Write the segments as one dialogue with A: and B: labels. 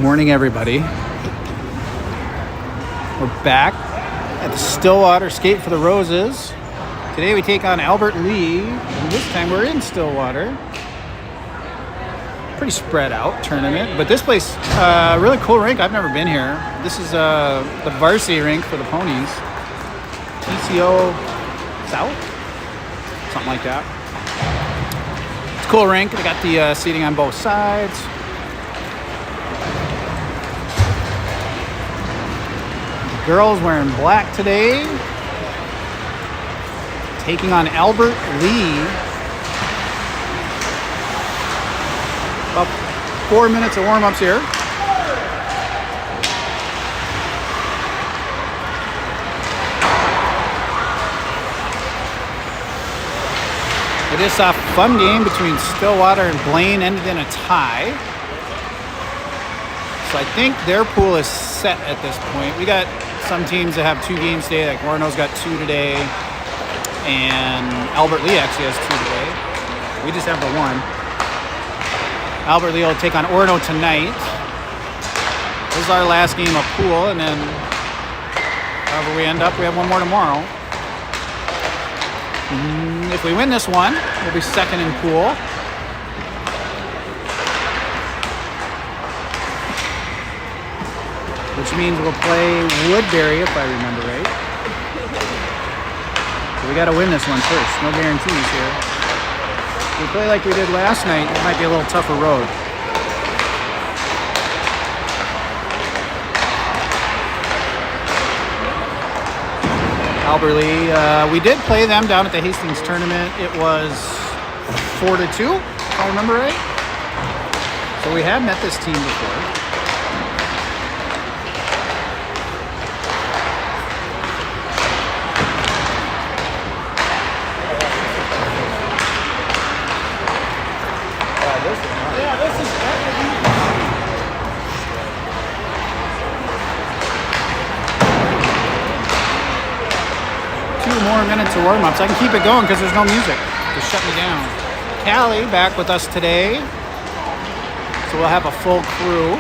A: Morning, everybody. We're back at the Stillwater Skate for the Roses. Today we take on Albert Lee, and this time we're in Stillwater. Pretty spread out tournament, but this place, really cool rink. I've never been here. This is the varsity rink for the ponies. TCO South? Something like that. It's a cool rink. They got the seating on both sides. Girls wearing black today, taking on Albert Lee. About 4 minutes of warm-ups here. It is a fun game between Stillwater and Blaine, ended in a tie. So I think their pool is set at this point. We got some teams that have 2 games today, like Orono's got 2 today, and Albert Lee actually has 2 today. We just have the 1. Albert Lee will take on Orono tonight. This is our last game of pool, and then however we end up, we have 1 more tomorrow. If we win this one, we'll be second in pool. Which means we'll play Woodbury, if I remember right. So we got to win this one first. No guarantees here. If we play like we did last night, it might be a little tougher road. Albert Lee, we did play them down at the Hastings tournament. It was 4-2, if I remember right. So we had met this team before. More minutes of warm-ups. I can keep it going because there's no music to shut me down. Callie back with us today, so we'll have a full crew.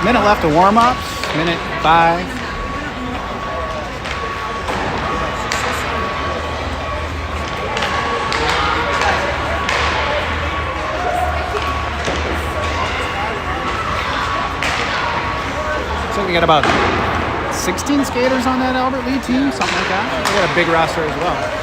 A: Minute left of warm-ups, minute 5. So we got about 16 skaters on that Albert Lee team, something like that. We got a big roster as well.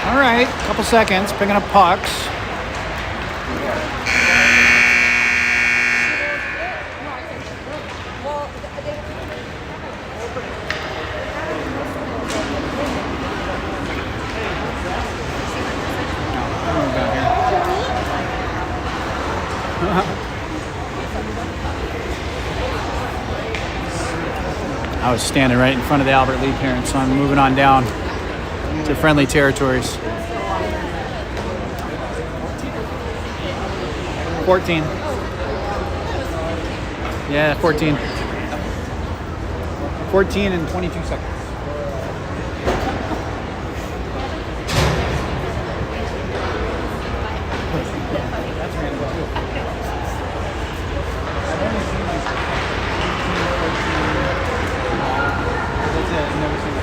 A: All right, couple seconds, picking up pucks. I was standing right in front of the Albert Lee parents, so I'm moving on down to friendly territories. 14. Yeah, 14. 14 and 22 seconds. That's random too. I've only seen like 15, 14. That's it. I've never seen it.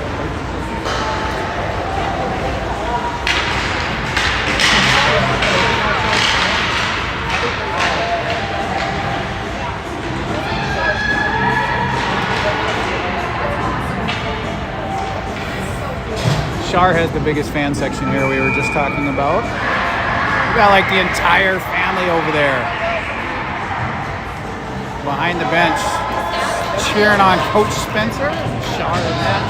A: Shar has the biggest fan section here we were just talking about. We got like the entire family over there behind the bench cheering on Coach Spencer. Shar and that.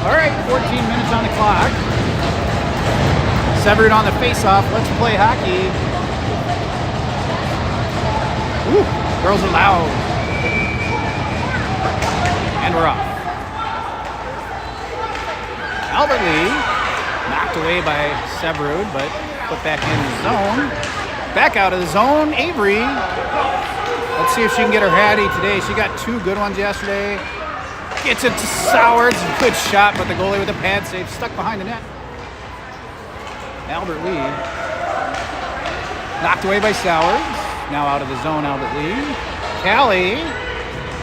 A: All right, 14 minutes on the clock. Severed on the face-off. Let's play hockey. Ooh, girls are loud. And we're off. Albert Lee, knocked away by Severud, but put back in the zone. Back out of the zone, Avery. Let's see if she can get her hattie today. She got 2 good ones yesterday. Gets it to Sowards, good shot, but the goalie with a pad save, stuck behind the net. Albert Lee, knocked away by Sowards. Now out of the zone, Albert Lee. Callie,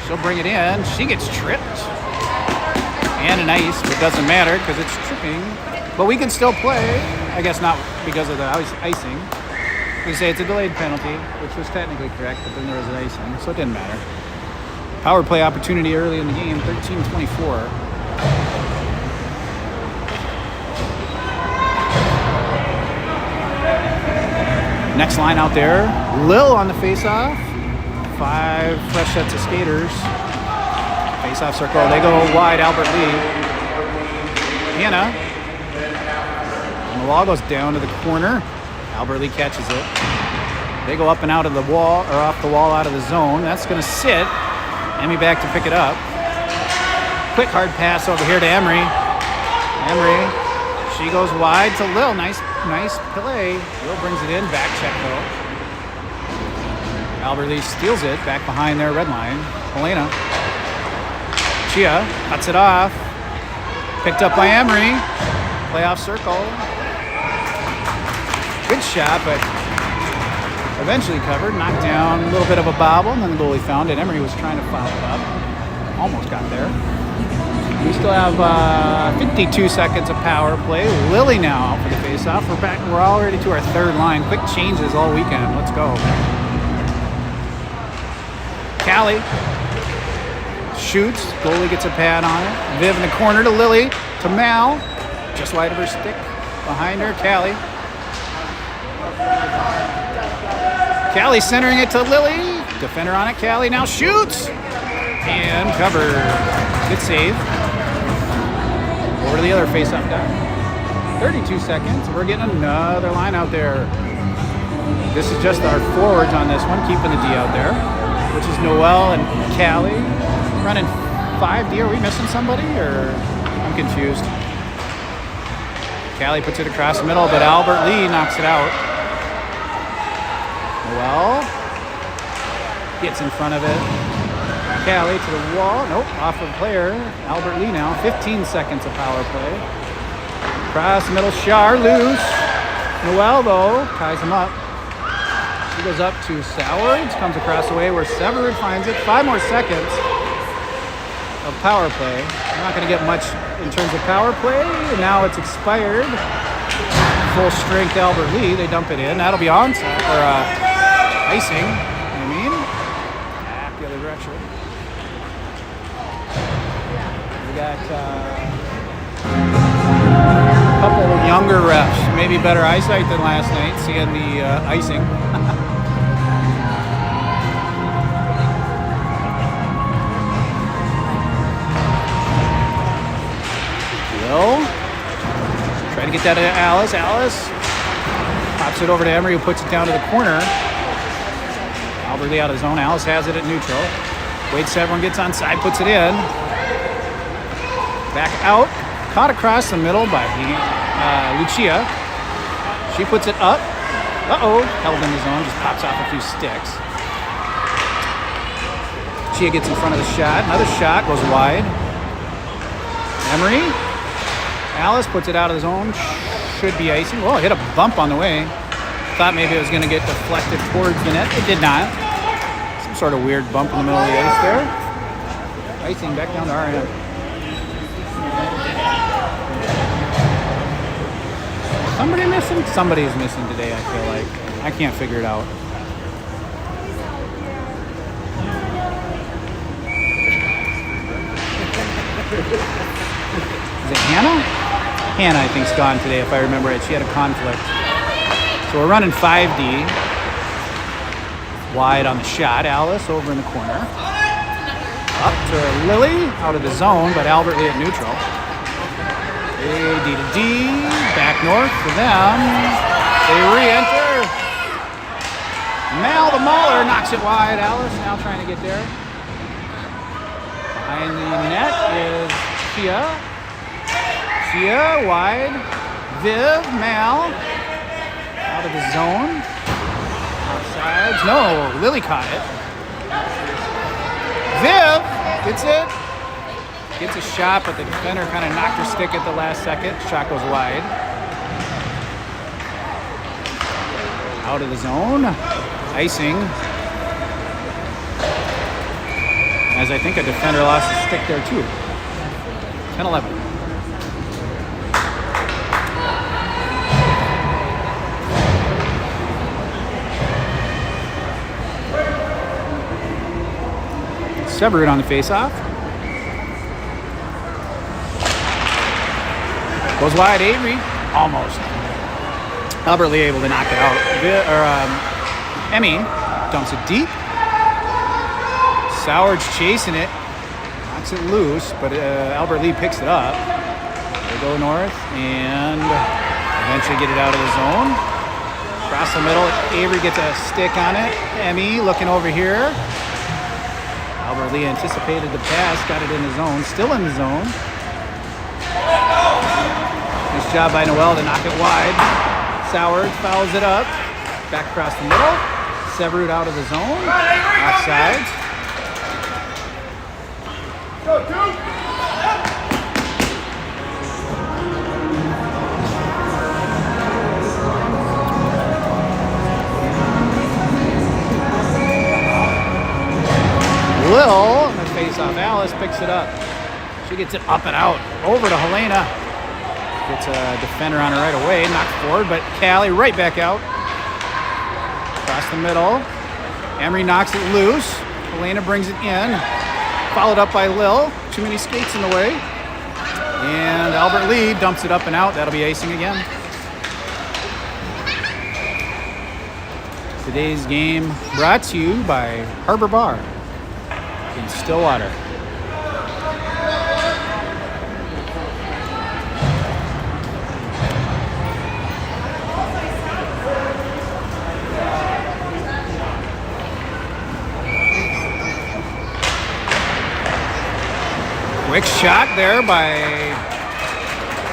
A: she'll bring it in. She gets tripped. And an ice, but it doesn't matter because it's tripping. But we can still play. I guess not because of the icing. We say it's a delayed penalty, which was technically correct, but then there was an icing, so it didn't matter. Power play opportunity early in the game, 13-24. Next line out there, Lil on the face-off. 5 fresh sets of skaters. Face-off circle, they go wide, Albert Lee. Hannah. And the ball goes down to the corner. Albert Lee catches it. They go up and out of the wall, or off the wall out of the zone. That's gonna sit. Emmy back to pick it up. Quick hard pass over here to Emery. Emery, she goes wide to Lil. Nice play. Lil brings it in, back check though. Albert Lee steals it, back behind their red line. Helena. Chia cuts it off. Picked up by Emery. Playoff circle. Good shot, but eventually covered. Knocked down, a little bit of a bobble, and then the goalie found it. Emery was trying to follow it up. Almost got there. We still have 52 seconds of power play. Lily now out for the faceoff. We're back. We're already to our 3rd line. Quick changes all weekend. Let's go. Callie shoots. Goalie gets a pad on it. Viv in the corner to Lily. To Mal. Just wide of her stick. Behind her, Callie. Callie centering it to Lily. Defender on it. Callie now shoots. And covered. Good save. Over to the other face-up guy. 32 seconds. We're getting another line out there. This is just our forwards on this one, keeping the D out there, which is Noelle and Callie. Running 5D. Are we missing somebody, or I'm confused? Callie puts it across the middle, but Albert Lee knocks it out. Noelle gets in front of it. Callie to the wall. Nope, off of player. Albert Lee now. 15 seconds of power play. Across the middle, Shar loose. Noelle, though, ties him up. She goes up to Sowards. Comes across the way where Severud finds it. 5 more seconds of power play. We're not going to get much in terms of power play. Now it's expired. Full strength Albert Lee. They dump it in. That'll be onside, or icing. I mean, back the other direction. We got a couple of younger refs, maybe better eyesight than last night, seeing the icing. Will try to get that to Alice. Alice pops it over to Emery, who puts it down to the corner. Albert Lee out of zone. Alice has it at neutral. Wade Severin gets onside, puts it in. Back out, caught across the middle by Lucia. She puts it up. Uh-oh, held in the zone, just pops off a few sticks. Garcia gets in front of the shot. Another shot goes wide. Emery. Alice puts it out of the zone. Should be icing. Oh, hit a bump on the way. Thought maybe it was going to get deflected towards the net. It did not. Some sort of weird bump in the middle of the ice there. Icing back down to our end. Somebody missing? Somebody's missing today, I feel like. I can't figure it out. Is it Hannah? Hannah, I think, is gone today, if I remember right. She had a conflict. So we're running 5D. Wide on the shot. Alice over in the corner. Up to Lily, out of the zone, but Albert Lee at neutral. A D to D, back north for them. They re-enter. Mal the Mauler knocks it wide. Alice now trying to get there. Behind the net is Chia. Chia wide. Viv, Mal. Out of the zone. Offsides. No, Lily caught it. Viv gets it. Gets a shot, but the defender kind of knocked her stick at the last second. Shot goes wide. Out of the zone. Icing. As I think a defender lost his stick there too. 10-11. Severed on the face-off. Goes wide, Avery. Almost. Albert Lee able to knock it out. Emmy dumps it deep. Soward's chasing it. Knocks it loose, but Albert Lee picks it up. They go north and eventually get it out of the zone. Across the middle, Avery gets a stick on it. Emmy looking over here. Albert Lee anticipated the pass, got it in the zone. Still in the zone. Nice job by Noel to knock it wide. Soward fouls it up. Back across the middle. Severed out of the zone. Offsides. Go, Duke! Lil, and the face-off. Alice picks it up. She gets it up and out. Over to Helena. Gets a defender on her right away. Knocked forward, but Callie right back out. Across the middle. Emery knocks it loose. Helena brings it in. Followed up by Lil. Too many skates in the way. And Albert Lee dumps it up and out. That'll be icing again. Today's game brought to you by Harbor Bar in Stillwater. Quick shot there by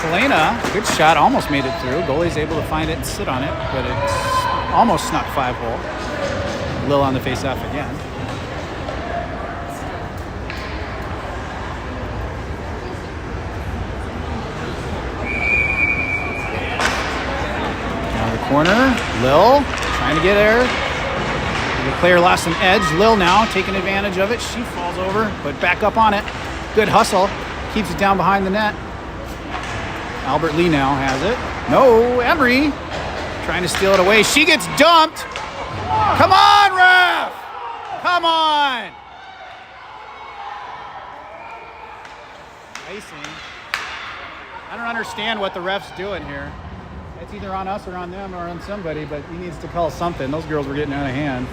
A: Helena. Good shot, almost made it through. Goalie's able to find it and sit on it, but it's almost snuck 5-hole. Lil on the face-off again. Down the corner, Lil trying to get there. The player lost some edge. Lil now taking advantage of it. She falls over, but back up on it. Good hustle. Keeps it down behind the net. Albert Lee now has it. No, Emery trying to steal it away. She gets dumped. Come on, ref! Come on! Icing. I don't understand what the ref's doing here. It's either on us or on them or on somebody, but he needs to call something. Those girls were getting out of hand.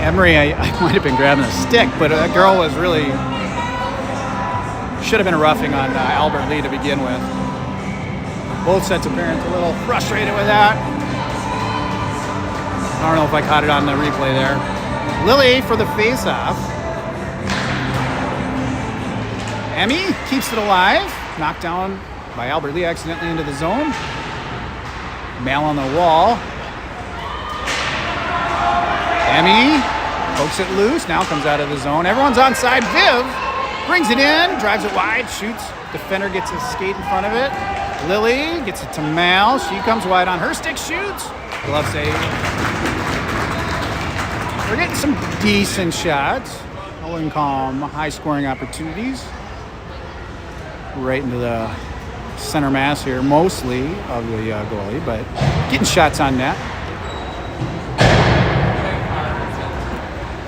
A: Emery, I might have been grabbing a stick, but that girl was really... Should have been a roughing on Albert Lee to begin with. Both sets of parents a little frustrated with that. I don't know if I caught it on the replay there. Lily for the face-off. Emmy keeps it alive. Knocked down by Albert Lee accidentally into the zone. Mal on the wall. Emmy Pokes it loose, now comes out of the zone. Everyone's onside. Viv brings it in, drives it wide, shoots. Defender gets a skate in front of it. Lily gets it to Mal. She comes wide on her stick, shoots. Glove save. We're getting some decent shots. I wouldn't call them high-scoring opportunities. Right into the center mass here, mostly of the goalie, but getting shots on net.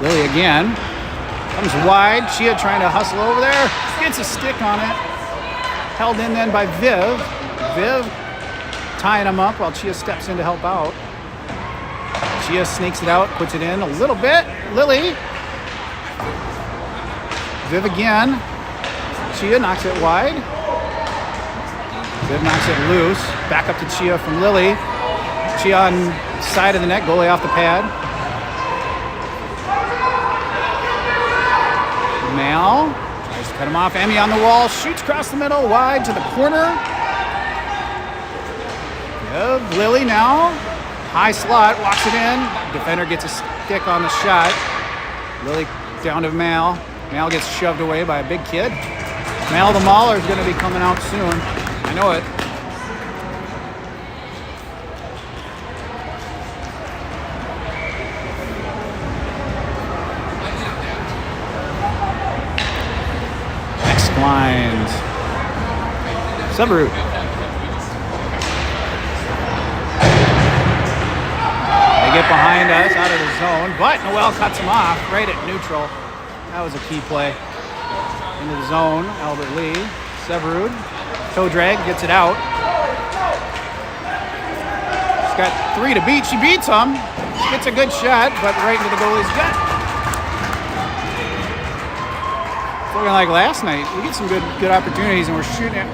A: Lily again. Comes wide. Chia trying to hustle over there. Gets a stick on it. Held in then by Viv. Viv tying him up while Chia steps in to help out. Chia sneaks it out, puts it in a little bit. Lily. Viv again. Chia knocks it wide. Viv knocks it loose. Back up to Chia from Lily. Chia on side of the net, goalie off the pad. Mal tries to cut him off. Emmy on the wall, shoots across the middle, wide to the corner. Viv, Lily now. High slot, walks it in. Defender gets a stick on the shot. Lily down to Mal. Mal gets shoved away by a big kid. Mal the Mauler is going to be coming out soon. I know it. Next lines. Subaru. They get behind us out of the zone, but Noel cuts him off right at neutral. That was a key play. Into the zone, Albert Lee. Severud, toe drag, gets it out. She's got 3 to beat. She beats him. Gets a good shot, but right into the goalie's gut. It's looking like last night. We get some good opportunities, and we're shooting at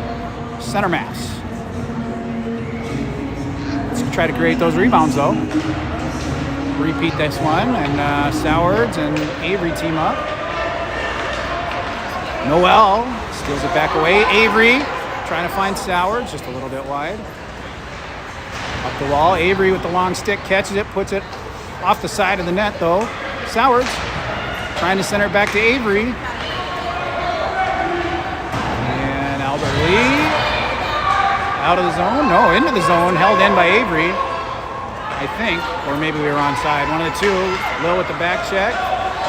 A: center mass. Let's try to create those rebounds, though. Repeat this one, and Sowards and Avery team up. Noel steals it back away. Avery trying to find Sowards, just a little bit wide. Up the wall, Avery with the long stick, catches it, puts it off the side of the net, though. Sowards trying to center it back to Avery. And Albert Lee out of the zone. No, into the zone, held in by Avery, I think. Or maybe we were onside. One of the two. Lil with the back check.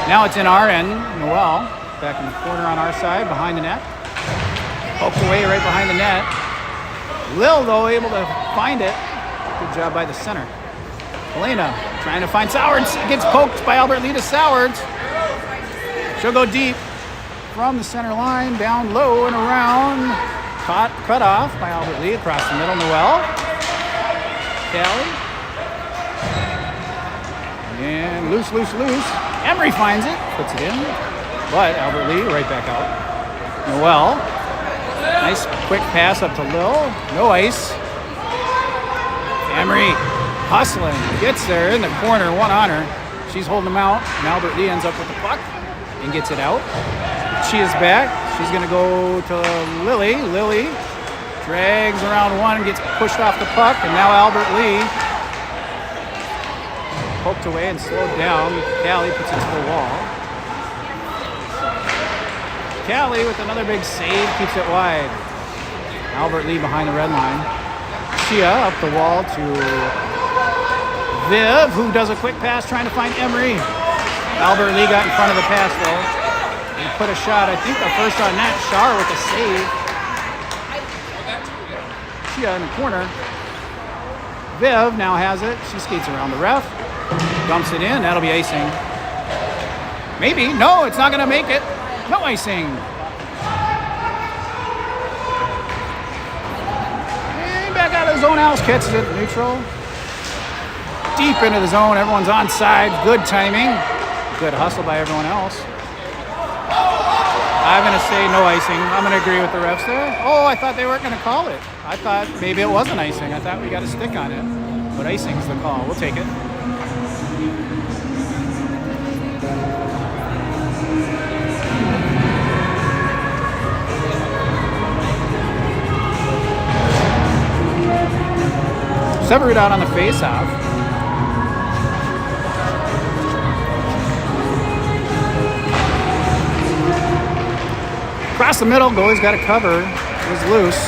A: Now it's in our end. Noel back in the corner on our side, behind the net. Poked away right behind the net. Lil, though, able to find it. Good job by the center. Elena trying to find Sowards. Gets poked by Albert Lee to Sowards. She'll go deep from the center line, down low and around. Cut off by Albert Lee across the middle. Noel. Callie. And loose. Emery finds it, puts it in. But Albert Lee right back out. Noel. Nice quick pass up to Lil. No ice. Emery hustling. Gets there in the corner. One on her. She's holding him out. And Albert Lee ends up with the puck and gets it out. She is back. She's going to go to Lily. Lily drags around one and gets pushed off the puck. And now Albert Lee poked away and slowed down. Callie puts it to the wall. Callie with another big save, keeps it wide. Albert Lee behind the red line. Chia up the wall to Viv, who does a quick pass trying to find Emery. Albert Lee got in front of the pass, though. He put a shot, I think the first on net. Shar with a save. Chia in the corner. Viv now has it. She skates around the ref. Dumps it in. That'll be icing. Maybe. No, it's not going to make it. No icing. And back out of the zone. Alice catches it. Neutral. Deep into the zone. Everyone's onside. Good timing. Good hustle by everyone else. I'm going to say no icing. I'm going to agree with the refs there. Oh, I thought they weren't going to call it. I thought maybe it wasn't icing. I thought we got a stick on it. But icing's the call. We'll take it. Severed out on the face-off. Across the middle, goalie's got a cover. It was loose.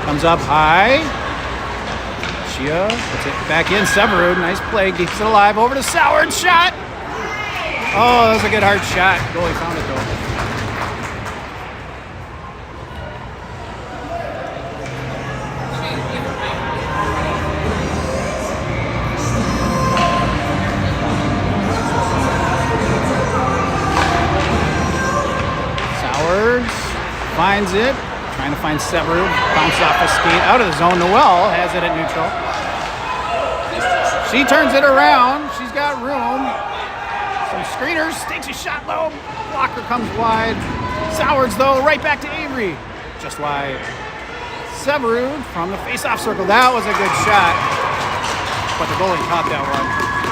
A: Comes up high. Chia puts it back in. Severud, nice play, keeps it alive. Over to Soward, shot. Oh, that was a good hard shot. Goalie found it though. Soward finds it. Trying to find Severud, bounces off a skate, out of the zone. Noel has it at neutral. She turns it around. She's got room. Some screeners, takes a shot low. Blocker comes wide. Sowards though, right back to Avery. Just wide. Severud from the face-off circle. That was a good shot. But the goalie caught that one.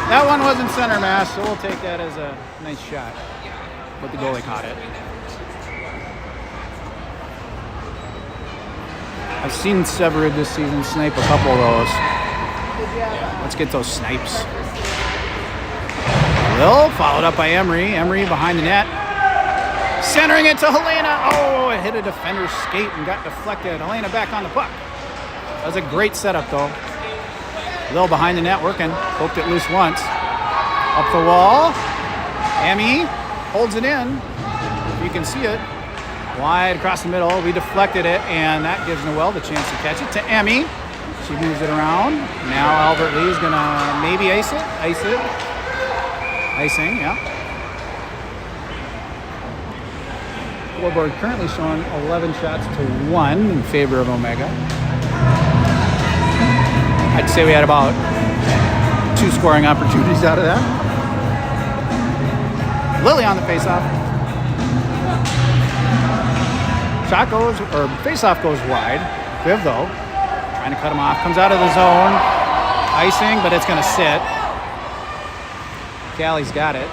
A: That one wasn't center mass, so we'll take that as a nice shot. But the goalie caught it. I've seen Severud this season snipe a couple of those. Let's get those snipes. Will, followed up by Emery. Emery behind the net. Centering it to Helena. Oh, it hit a defender's skate and got deflected. Helena back on the puck. That was a great setup, though. Will behind the net working. Poked it loose once. Up the wall. Emmy holds it in. You can see it. Wide across the middle, we deflected it, and that gives Noel the chance to catch it to Emmy. She moves it around. Now Albert Lee is gonna maybe ice it. Icing, yeah. Scoreboard currently showing 11 shots to 1 in favor of Omega. I'd say we had about 2 scoring opportunities out of that. Lily on the faceoff. Shot goes, or face-off goes wide. Viv, though, trying to cut him off. Comes out of the zone. Icing, but it's going to sit. Callie's got it.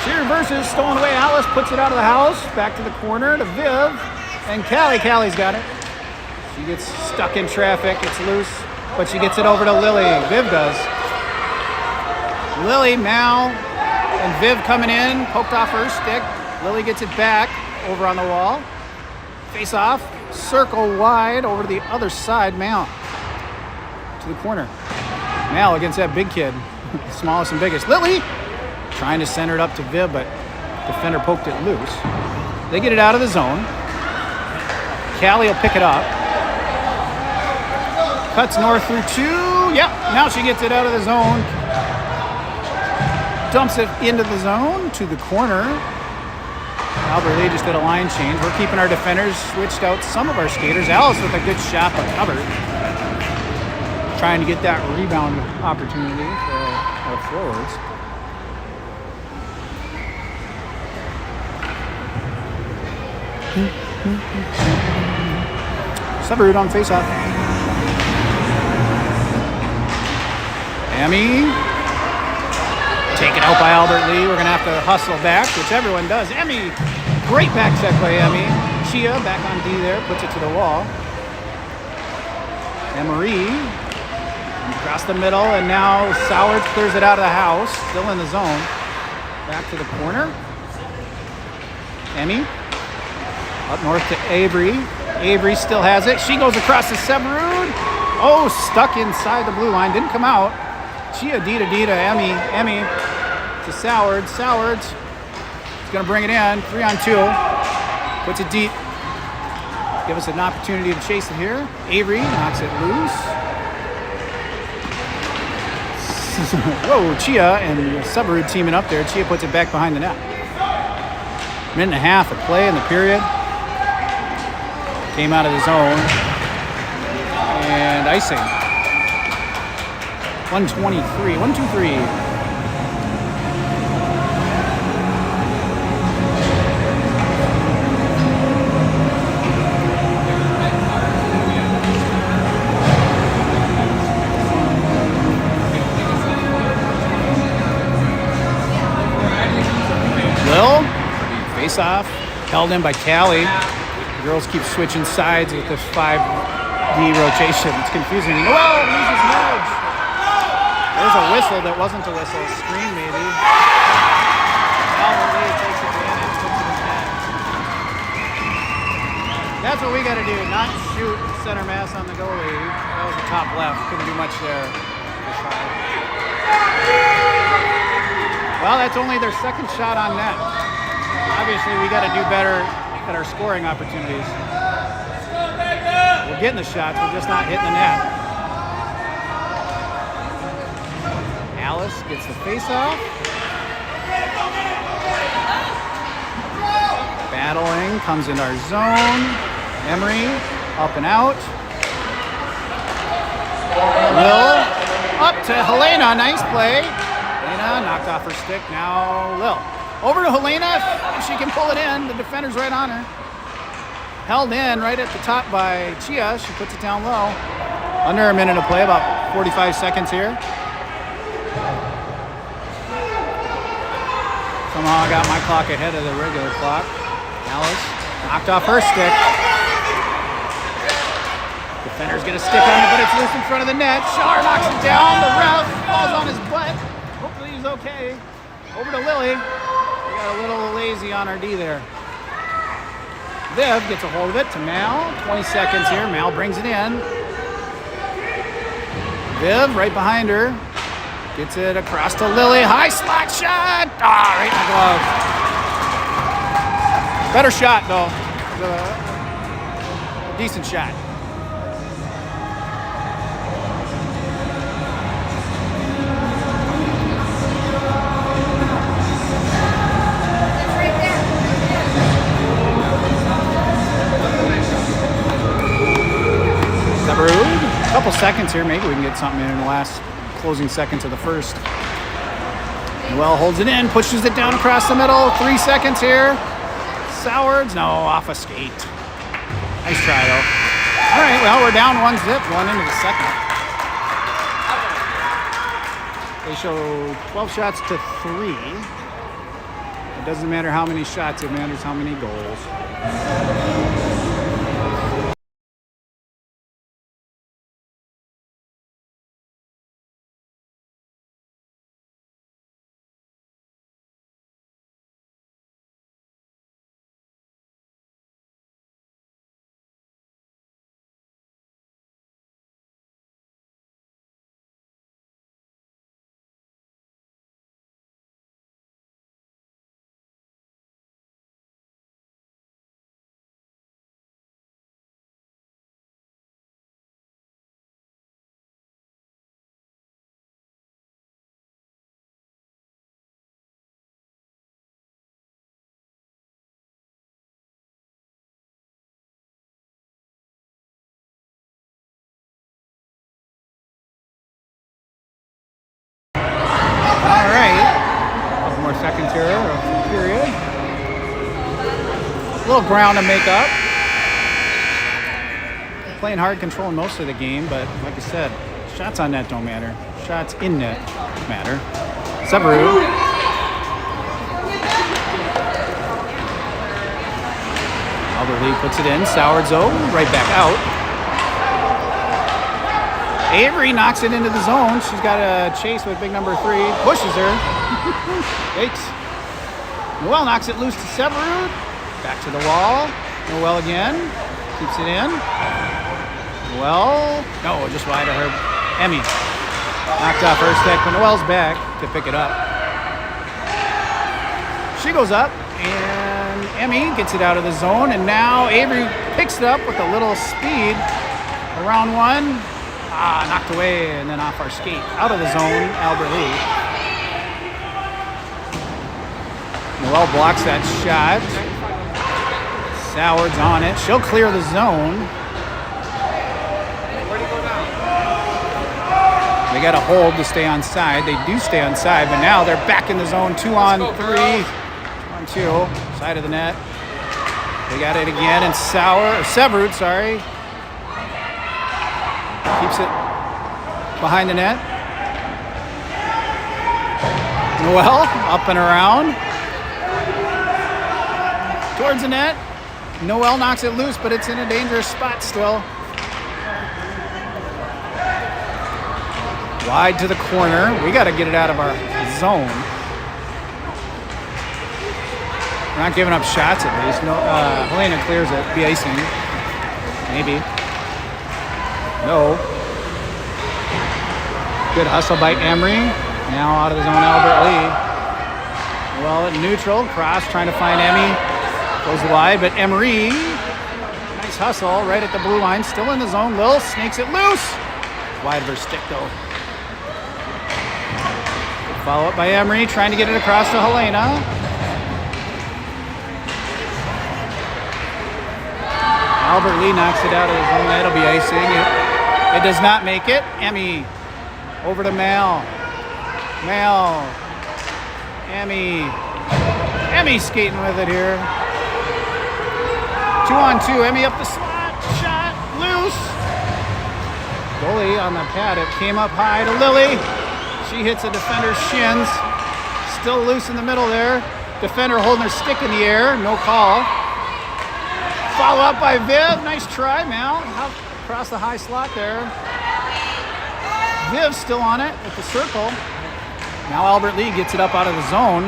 A: She reverses, stolen away. Alice puts it out of the house. Back to the corner to Viv. And Callie. Callie's got it. She gets stuck in traffic. It's loose, but she gets it over to Lily. Viv does. Lily now, and Viv coming in. Poked off her stick. Lily gets it back over on the wall. Face off, circle wide over to the other side. Mal to the corner. Mal against that big kid, smallest and biggest. Lily trying to center it up to Viv, but defender poked it loose. They get it out of the zone. Callie will pick it up. Cuts north through 2. Yep, now she gets it out of the zone. Dumps it into the zone to the corner. Albert Lee just did a line change. We're keeping our defenders, switched out some of our skaters. Alice with a good shot, but covered. Trying to get that rebound opportunity for our forwards. Severud on faceoff. Emmy. Taken out by Albert Lee. We're going to have to hustle back, which everyone does. Emmy. Great back check by Emmy. Chia back on D there, puts it to the wall. Emery across the middle, and now Soward clears it out of the house, still in the zone. Back to the corner. Emmy up north to Avery. Avery still has it. She goes across to Severud. Oh, stuck inside the blue line, didn't come out. Chia D to Emmy. Emmy to Soward. Soward's going to bring it in, 3-on-2, puts it deep. Give us an opportunity to chase it here. Avery knocks it loose. Whoa, Chia and Severud teaming up there. Chia puts it back behind the net. Minute and a half of play in the period. Came out of the zone. And icing. 123, 1-2-3. Face off, held in by Callie. The girls keep switching sides with this 5D rotation. It's confusing. Noel loses nudge. There's a whistle that wasn't a whistle. A screen maybe. Albert Lee takes advantage, puts it in net. That's what we got to do, not shoot center mass on the goalie. That was the top left. Couldn't do much there. Well, that's only their second shot on net. Obviously, we got to do better at our scoring opportunities. We're getting the shots, we're just not hitting the net. Alice gets the face-off. Battling, comes into our zone. Emery, up and out. Lil, up to Helena, nice play. Helena knocked off her stick, now Lil. Over to Helena, if she can pull it in, the defender's right on her. Held in right at the top by Chia, she puts it down low. Under a minute to play, about 45 seconds here. Somehow I got my clock ahead of the regular clock. Alice knocked off her stick. Defender's gonna stick on it, but it's loose in front of the net. Shar knocks it down, the ref falls on his butt. Hopefully he's okay. Over to Lily. We got a little lazy on our D there. Viv gets a hold of it to Mal. 20 seconds here. Mal brings it in. Viv right behind her. Gets it across to Lily. High slot shot. Ah, right in the glove. Better shot though. A decent shot. A couple seconds here, maybe we can get something in the last closing seconds of the first. Noel holds it in, pushes it down across the middle. 3 seconds here. Sowards, no, off a skate. Nice try though. All right, well, we're down 1-0, one into the second. They show 12 shots to 3. It doesn't matter how many shots, it matters how many goals. Seconds here of period. A little ground to make up. Playing hard, controlling most of the game, but like I said, shots on net don't matter. Shots in net matter. Severu. Albert Lee puts it in. Sowardzo right back out. Avery knocks it into the zone. She's got a chase with big number 3. Pushes her. Yikes. Noel knocks it loose to Severud. Back to the wall. Noel again. Keeps it in. Noel. No, just wide of her. Emmy. Knocked off her stick, but Noel's back to pick it up. She goes up, and Emmy gets it out of the zone, and now Avery picks it up with a little speed. Around one. Knocked away and then off our skate. Out of the zone, Albert Lee. Noel blocks that shot. Sowards on it. She'll clear the zone.
B: Where'd he go now?
A: They got a hold to stay on side. They do stay on side, but now they're back in the zone. 2 on 3. 2 on 2. Side of the net. They got it again, and Severud, sorry. Keeps it behind the net. Noel up and around. Towards the net. Noelle knocks it loose, but it's in a dangerous spot still. Wide to the corner. We got to get it out of our zone. We're not giving up shots at least. No, Helena clears it. Be icing. Maybe. No. Good hustle by Emery. Now out of the zone, Albert Lee. Well, at neutral. Cross trying to find Emmy. Goes wide, but Emery. Nice hustle right at the blue line. Still in the zone. Lil snakes it loose. Wide of her stick, though. Follow up by Emery, trying to get it across to Helena. Albert Lee knocks it out of the zone. That'll be icing. It does not make it. Emmy over to Mal. Mal. Emmy. Emmy skating with it here. 2-on-2. Emmy up the slot. Shot. Loose. Goalie on the pad. It came up high to Lily. She hits a defender's shins. Still loose in the middle there. Defender holding her stick in the air. No call. Follow up by Viv. Nice try, Mal. Across the high slot there. Viv still on it with the circle. Now Albert Lee gets it up out of the zone.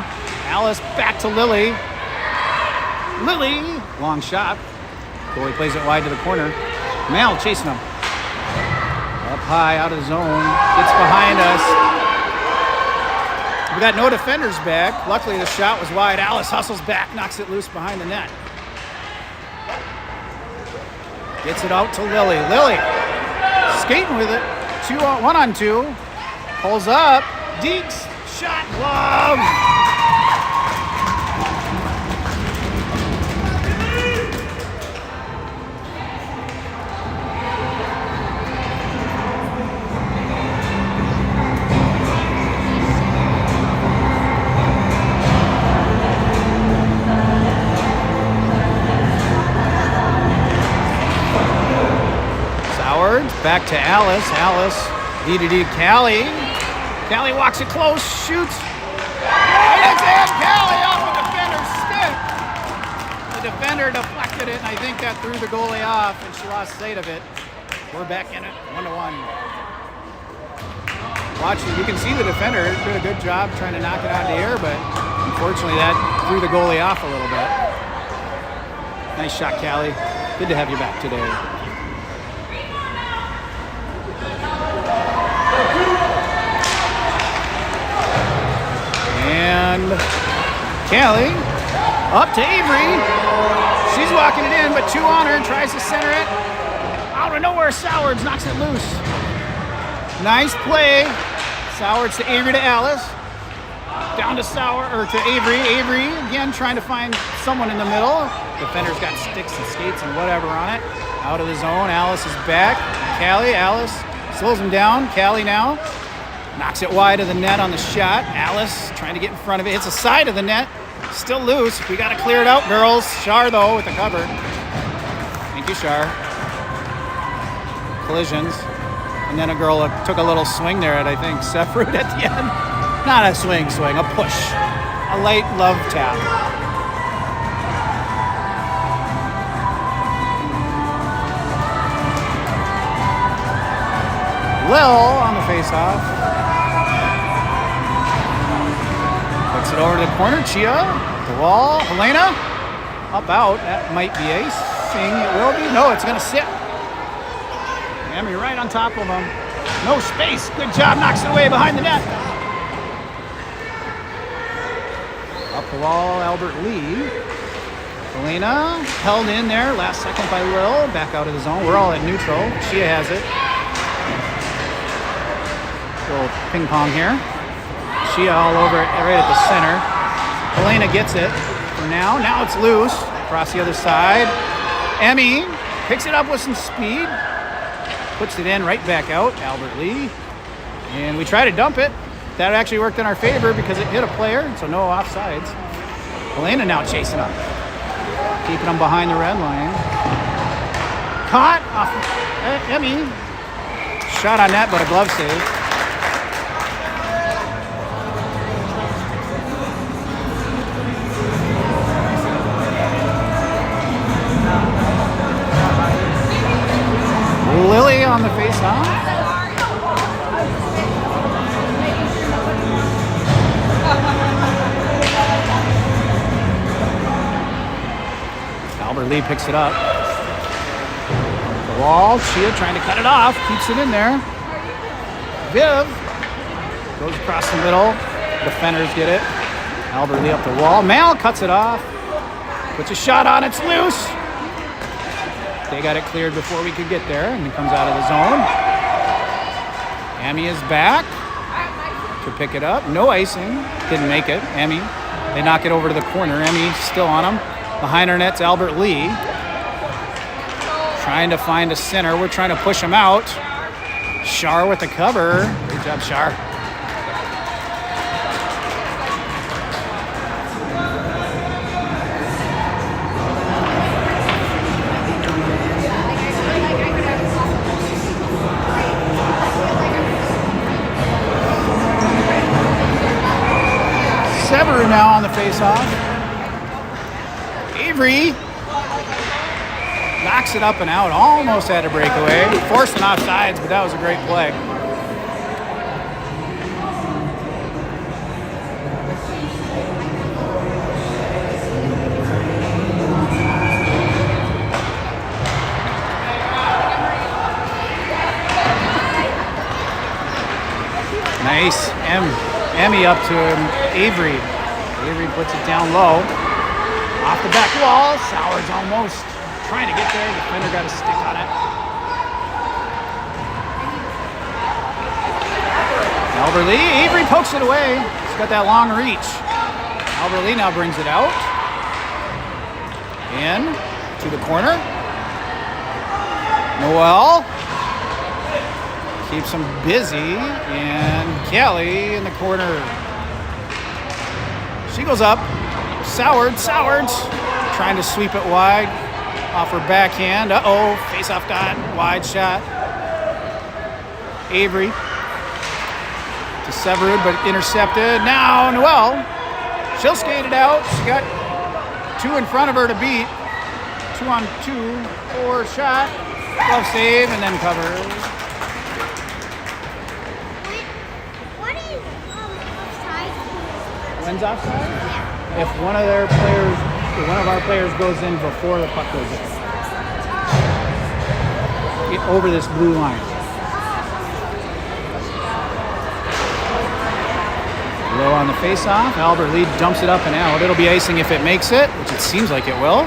A: Alice back to Lily. Lily. Long shot. Goalie plays it wide to the corner. Mal chasing him. Up high out of the zone. Gets behind us. We got no defenders back. Luckily, the shot was wide. Alice hustles back, knocks it loose behind the net. Gets it out to Lily. Lily skating with it. 1-on-2. Pulls up. Deeks. Shot. Glove. Back to Alice. Alice, D-to-D, Callie. Callie walks it close, shoots. And it's in. Callie off the defender's stick. The defender deflected it, and I think that threw the goalie off, and she lost sight of it. We're back in it, 1-1. Watch it. You can see the defender did a good job trying to knock it out of the air, but unfortunately that threw the goalie off a little bit. Nice shot, Callie. Good to have you back today. And Callie up to Avery. She's walking it in, but 2 on her and tries to center it. Out of nowhere, Sowards knocks it loose. Nice play. Sowards to Avery to Alice. Down to to Avery. Avery again trying to find someone in the middle. Defender's got sticks and skates and whatever on it. Out of the zone. Alice is back. Callie, Alice slows him down. Callie now. Knocks it wide of the net on the shot. Alice trying to get in front of it. Hits the side of the net. Still loose. We got to clear it out, girls. Shar, though, with the cover. Thank you, Shar. Collisions. And then a girl took a little swing there at, I think, Sefrud at the end. Not a swing, a push. A light love tap. Lil on the face-off. Puts it over to the corner. Chia, the wall. Helena, up out. That might be icing. It will be. No, it's going to sit. Emmy right on top of him. No space. Good job. Knocks it away behind the net. Up the wall, Albert Lee. Helena held in there. Last second by Lil. Back out of the zone. We're all at neutral. Chia has it. Little ping pong here. Chia all over it right at the center. Helena gets it for now. Now it's loose. Across the other side. Emmy picks it up with some speed. Puts it in right back out. Albert Lee. And we try to dump it. That actually worked in our favor because it hit a player, so no offsides. Helena now chasing up. Keeping them behind the red line. Caught off Emmy. Shot on net, but a glove save. on the face-off. Albert Lee picks it up. The wall, Chia trying to cut it off, keeps it in there. Viv goes across the middle. Defenders get it. Albert Lee up the wall. Mal cuts it off. Puts a shot on, it's loose. They got it cleared before we could get there, and it comes out of the zone. Amy is back to pick it up. No icing. Didn't make it. Amy. They knock it over to the corner. Amy still on him. Behind her net's Albert Lee. Trying to find a center. We're trying to push him out. Shar with the cover. Great job, Shar. Severu now on the face-off. Avery knocks it up and out. Almost had a breakaway. Forced an offsides, but that was a great play. Nice. Emmy up to Avery. Avery puts it down low. Off the back wall. Sowards almost trying to get there. The defender got a stick on it. Albert Lee. Avery pokes it away. He's got that long reach. Albert Lee now brings it out. In to the corner. Noel keeps him busy, and Kelly in the corner. She goes up. Sowards trying to sweep it wide off her backhand. Face-off got wide shot. Avery to Severud, but intercepted. Now Noel, she'll skate it out. She got two in front of her to beat. 2-on-2, 4 shot, glove save, and then cover. When's offside? If one of our players goes in before the puck goes in. Over this blue line. Low on the face-off. Albert Lee dumps it up and out. It'll be icing if it makes it, which it seems like it will.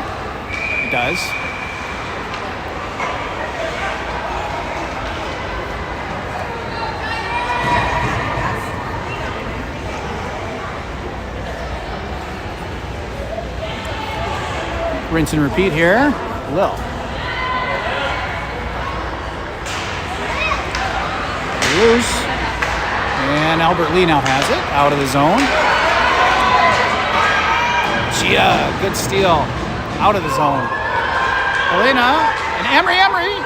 A: It does. Rinse and repeat here. Lil. Loose. And Albert Lee now has it. Out of the zone. Gia, good steal. Out of the zone. Helena. And Emery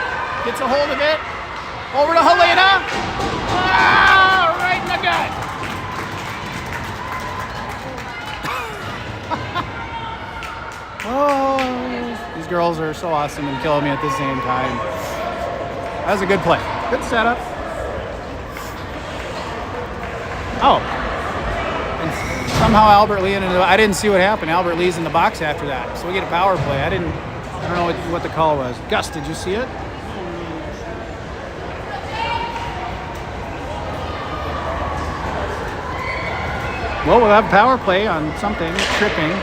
A: gets a hold of it. Over to Helena. Right in the gut. Oh, these girls are so awesome and killing me at the same time. That was a good play. Good setup. And somehow Albert Lee I didn't see what happened. Albert Lee's in the box after that. So we get a power play. I don't know what the call was. Gus, did you see it? Well, we'll have power play on something. Tripping.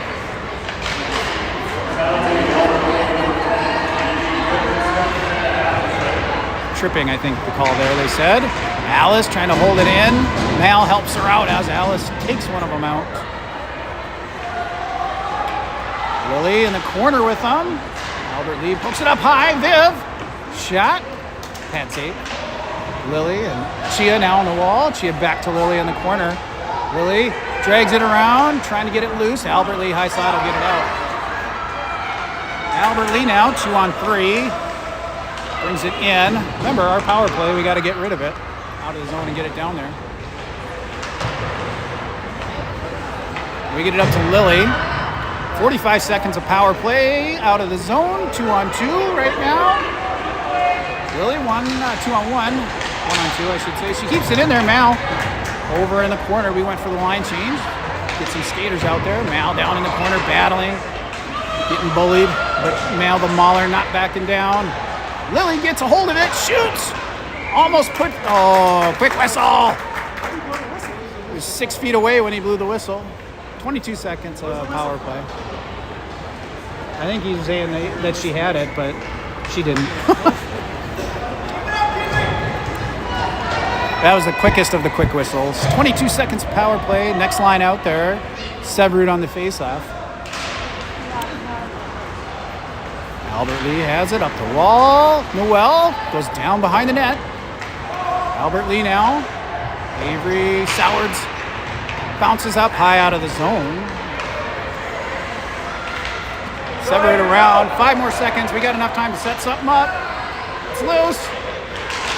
A: Tripping, I think the call there, they said. Alice trying to hold it in. Mal helps her out as Alice takes one of them out. Lily in the corner with them. Albert Lee pokes it up high. Viv. Shot. Pad save. Lily and Chia now on the wall. Chia back to Lily in the corner. Lily drags it around, trying to get it loose. Albert Lee, high slot will get it out. Albert Lee now, 2-on-3. Brings it in. Remember, our power play, we got to get rid of it. Out of the zone and get it down there. We get it up to Lily. 45 seconds of power play. Out of the zone. 2-on-2 right now. Lily, 2-on-1. 1-on-2, I should say. She keeps it in there. Mal over in the corner. We went for the line change. Get some skaters out there. Mal down in the corner, battling, getting bullied. But Mal the mauler not backing down. Lily gets a hold of it, shoots. Almost put, oh, quick whistle. He was 6 feet away when he blew the whistle. 22 seconds of power play. I think he's saying that she had it, but she didn't. That was the quickest of the quick whistles. 22 seconds of power play. Next line out there. Severud on the faceoff. Albert Lee has it up the wall. Noel goes down behind the net. Albert Lee now. Avery Sowards bounces up high out of the zone. Severud around. 5 more seconds. We got enough time to set something up. It's loose.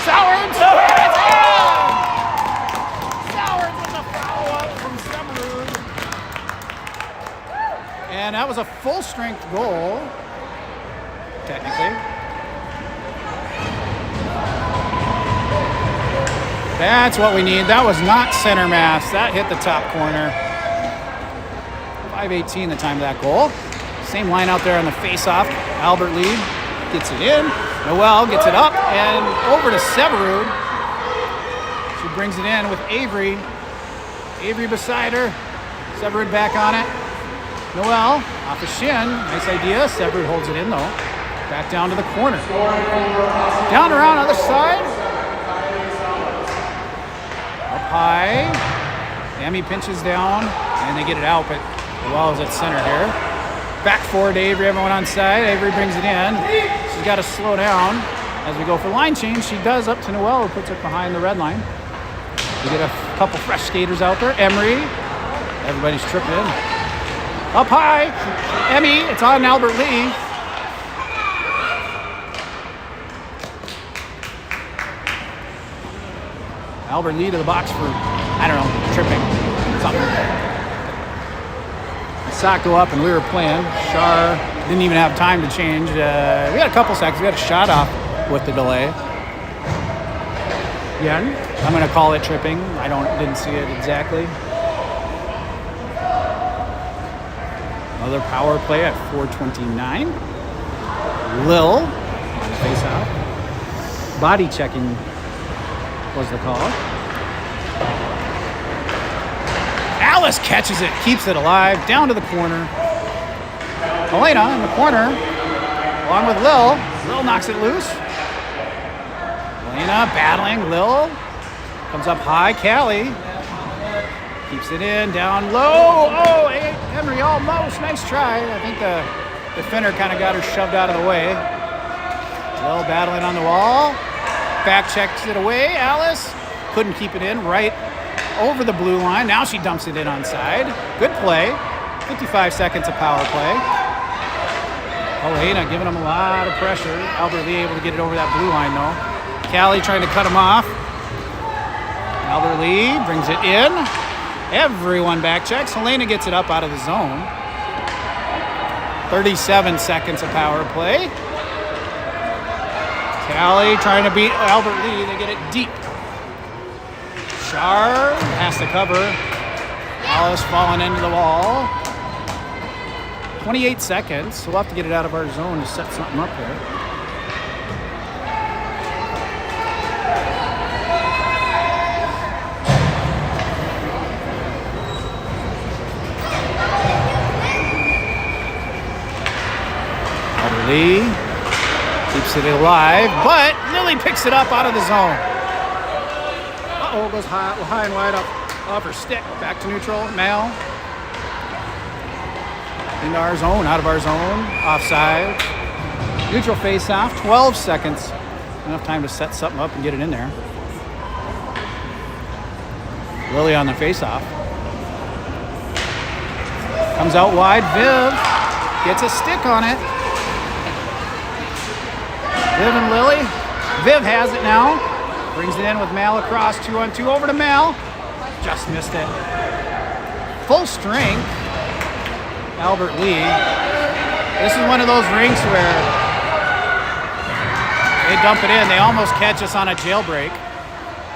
A: Sowards. It's in! Sowards with a follow-up from Severud. And that was a full-strength goal, technically. That's what we need. That was not center mass. That hit the top corner. 5:18 the time of that goal. Same line out there on the face-off. Albert Lee gets it in. Noel gets it up and over to Severud. She brings it in with Avery. Avery beside her. Severud back on it. Noel off a shin. Nice idea. Severud holds it in though. Back down to the corner. Down around other side. Up high. Emmy pinches down and they get it out, but Noel is at center here. Back forward to Avery, everyone on side. Avery brings it in. She's got to slow down as we go for line change. She does up to Noel, who puts it behind the red line. We get a couple fresh skaters out there. Emery. Everybody's tripping in. Up high. Emmy. It's on Albert Lee. Albert Lee to the box for, I don't know, tripping. Something. Saw it go up and we were playing. Shar didn't even have time to change. We had a couple seconds. We had a shot off with the delay. Yeah, I'm going to call it tripping. I didn't see it exactly. Another power play at 4:29. Lil on the face-off. Body checking was the call. Alice catches it, keeps it alive, down to the corner. Elena in the corner, along with Lil. Lil knocks it loose. Elena battling. Lil comes up high. Callie keeps it in, down low. Oh, Emery almost. Nice try. I think the defender kind of got her shoved out of the way. Lil battling on the wall. Back checks it away. Alice couldn't keep it in. Right over the blue line. Now she dumps it in on side. Good play. 55 seconds of power play. Elena giving them a lot of pressure. Albert Lee able to get it over that blue line though. Callie trying to cut him off. Albert Lee brings it in. Everyone back checks. Helena gets it up out of the zone. 37 seconds of power play. Callie trying to beat Albert Lee. They get it deep. Shar has to cover. Alice falling into the wall. 28 seconds. So we'll have to get it out of our zone to set something up here. Albert Lee keeps it alive, but Lily picks it up out of the zone. Goes high and wide up off her stick. Back to neutral. Mal. Into our zone, out of our zone. Offside. Neutral face-off. 12 seconds. Enough time to set something up and get it in there. Lily on the face-off. Comes out wide. Viv gets a stick on it. Viv and Lily. Viv has it now. Brings it in with Mal across, 2-on-2 over to Mal. Just missed it. Full strength. Albert Lee. This is one of those rinks where They dump it in. They almost catch us on a jailbreak.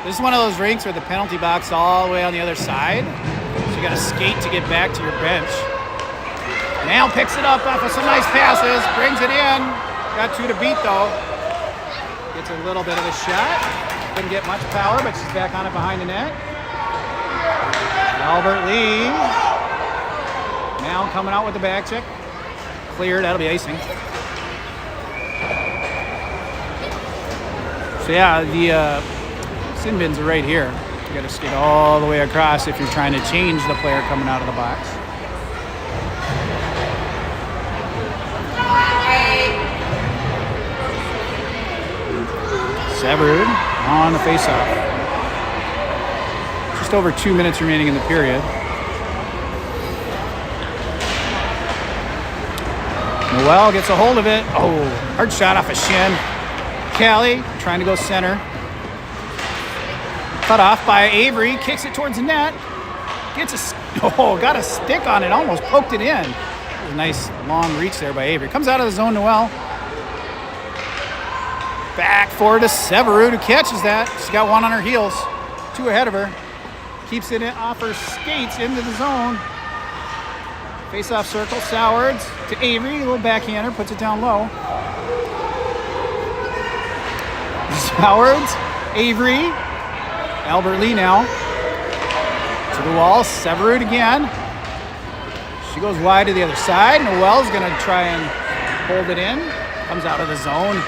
A: This is one of those rinks where the penalty box is all the way on the other side. So you got to skate to get back to your bench. Now picks it up off of some nice passes, brings it in. Got 2 to beat though. Gets a little bit of a shot. Couldn't get much power, but she's back on it behind the net. Albert Lee. Now coming out with the back check. Cleared, that'll be icing. So yeah, the sin bins are right here. You gotta skate all the way across if you're trying to change the player coming out of the box. Severed on the face-off. Just over 2 minutes remaining in the period. Noel gets a hold of it. Oh, hard shot off a shin. Callie trying to go center. Cut off by Avery. Kicks it towards the net. Got a stick on it. Almost poked it in. A nice long reach there by Avery. Comes out of the zone, Noel. Back forward to Severud, who catches that. She's got 1 on her heels. 2 ahead of her. Keeps it off her skates into the zone. Face-off circle, Sowards to Avery. A little backhander, puts it down low. Sowards, Avery. Albert Lee now. To the wall, Severud again. She goes wide to the other side. Noel's going to try and hold it in. Comes out of the zone.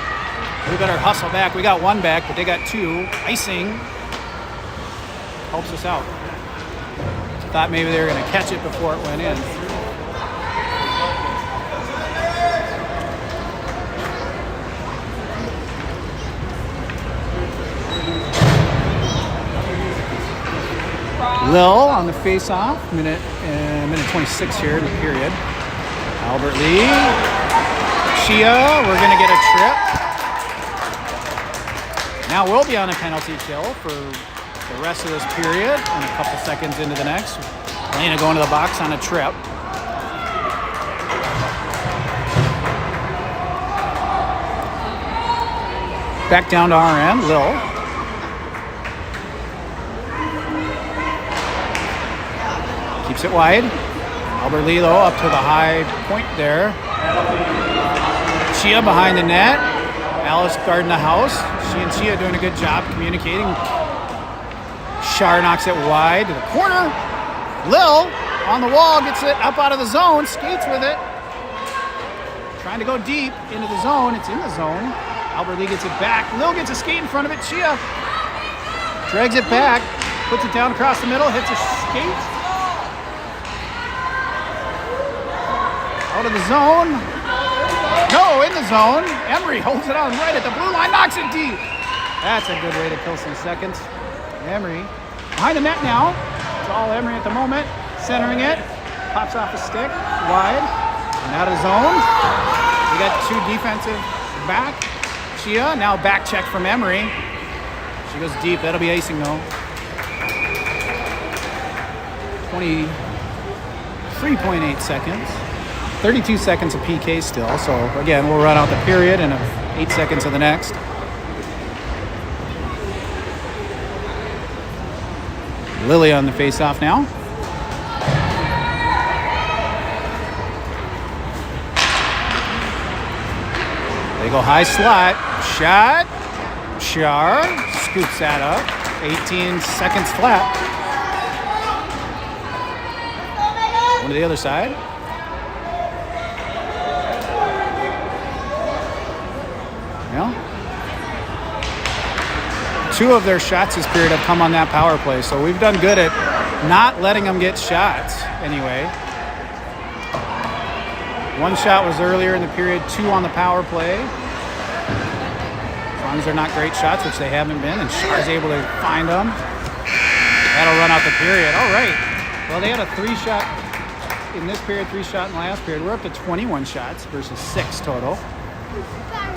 A: We better hustle back. We got 1 back, but they got 2. Icing helps us out. Thought maybe they were going to catch it before it went in. Lil on the face-off. Minute 26 here in the period. Albert Lee. Chia, we're going to get a trip. Now we'll be on a penalty kill for the rest of this period and a couple seconds into the next. Lena going to the box on a trip. Back down to our end, Lil. Keeps it wide. Albert Lee, though, up to the high point there. Chia behind the net. Alice guarding the house. She and Chia doing a good job communicating. Shar knocks it wide to the corner. Lil on the wall, gets it up out of the zone, skates with it. Trying to go deep into the zone. It's in the zone. Albert Lee gets it back. Lil gets a skate in front of it. Chia drags it back, puts it down across the middle, hits a skate. Out of the zone. No, in the zone. Emery holds it on right at the blue line, knocks it deep. That's a good way to kill some seconds. Emery behind the net now. It's all Emery at the moment. Centering it. Pops off a stick. Wide. And out of zone. We got 2 defensive back. Chia now back check from Emery. She goes deep. That'll be icing though. 23.8 seconds. 32 seconds of PK still. So again, we'll run out the period and 8 seconds of the next. Lily on the face-off now. They go high slot. Shot. Char scoops that up. 18 seconds flat. One to the other side. Well, 2 of their shots this period have come on that power play, so we've done good at not letting them get shots anyway. 1 shot was earlier in the period, 2 on the power play. As long as they're not great shots, which they haven't been, and Char's able to find them. That'll run out the period. All right. Well, they had a 3-shot in this period, 3-shot in the last period. We're up to 21 shots versus 6 total.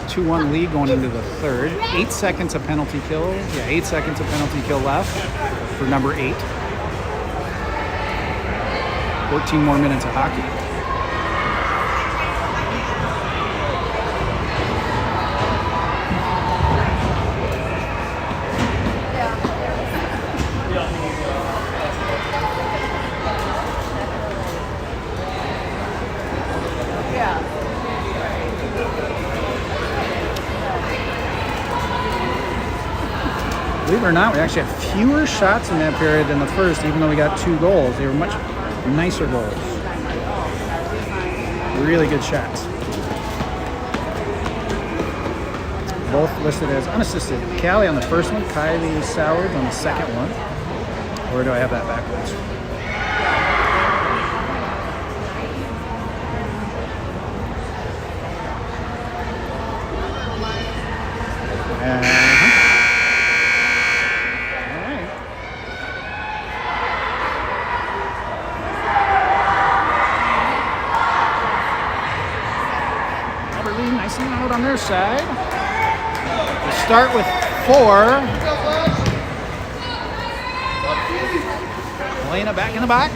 A: 2-1 lead going into the third. 8 seconds of penalty kill. Yeah, 8 seconds of penalty kill left for number 8. 14 more minutes of hockey. Believe it or not, we actually had fewer shots in that period than the first, even though we got 2 goals. They were much nicer goals. Really good shots. Both listed as unassisted. Callie on the first one, Kylie Sowers on the second one. Or do I have that backwards? Out on their side. We start with 4. Elena back in the box.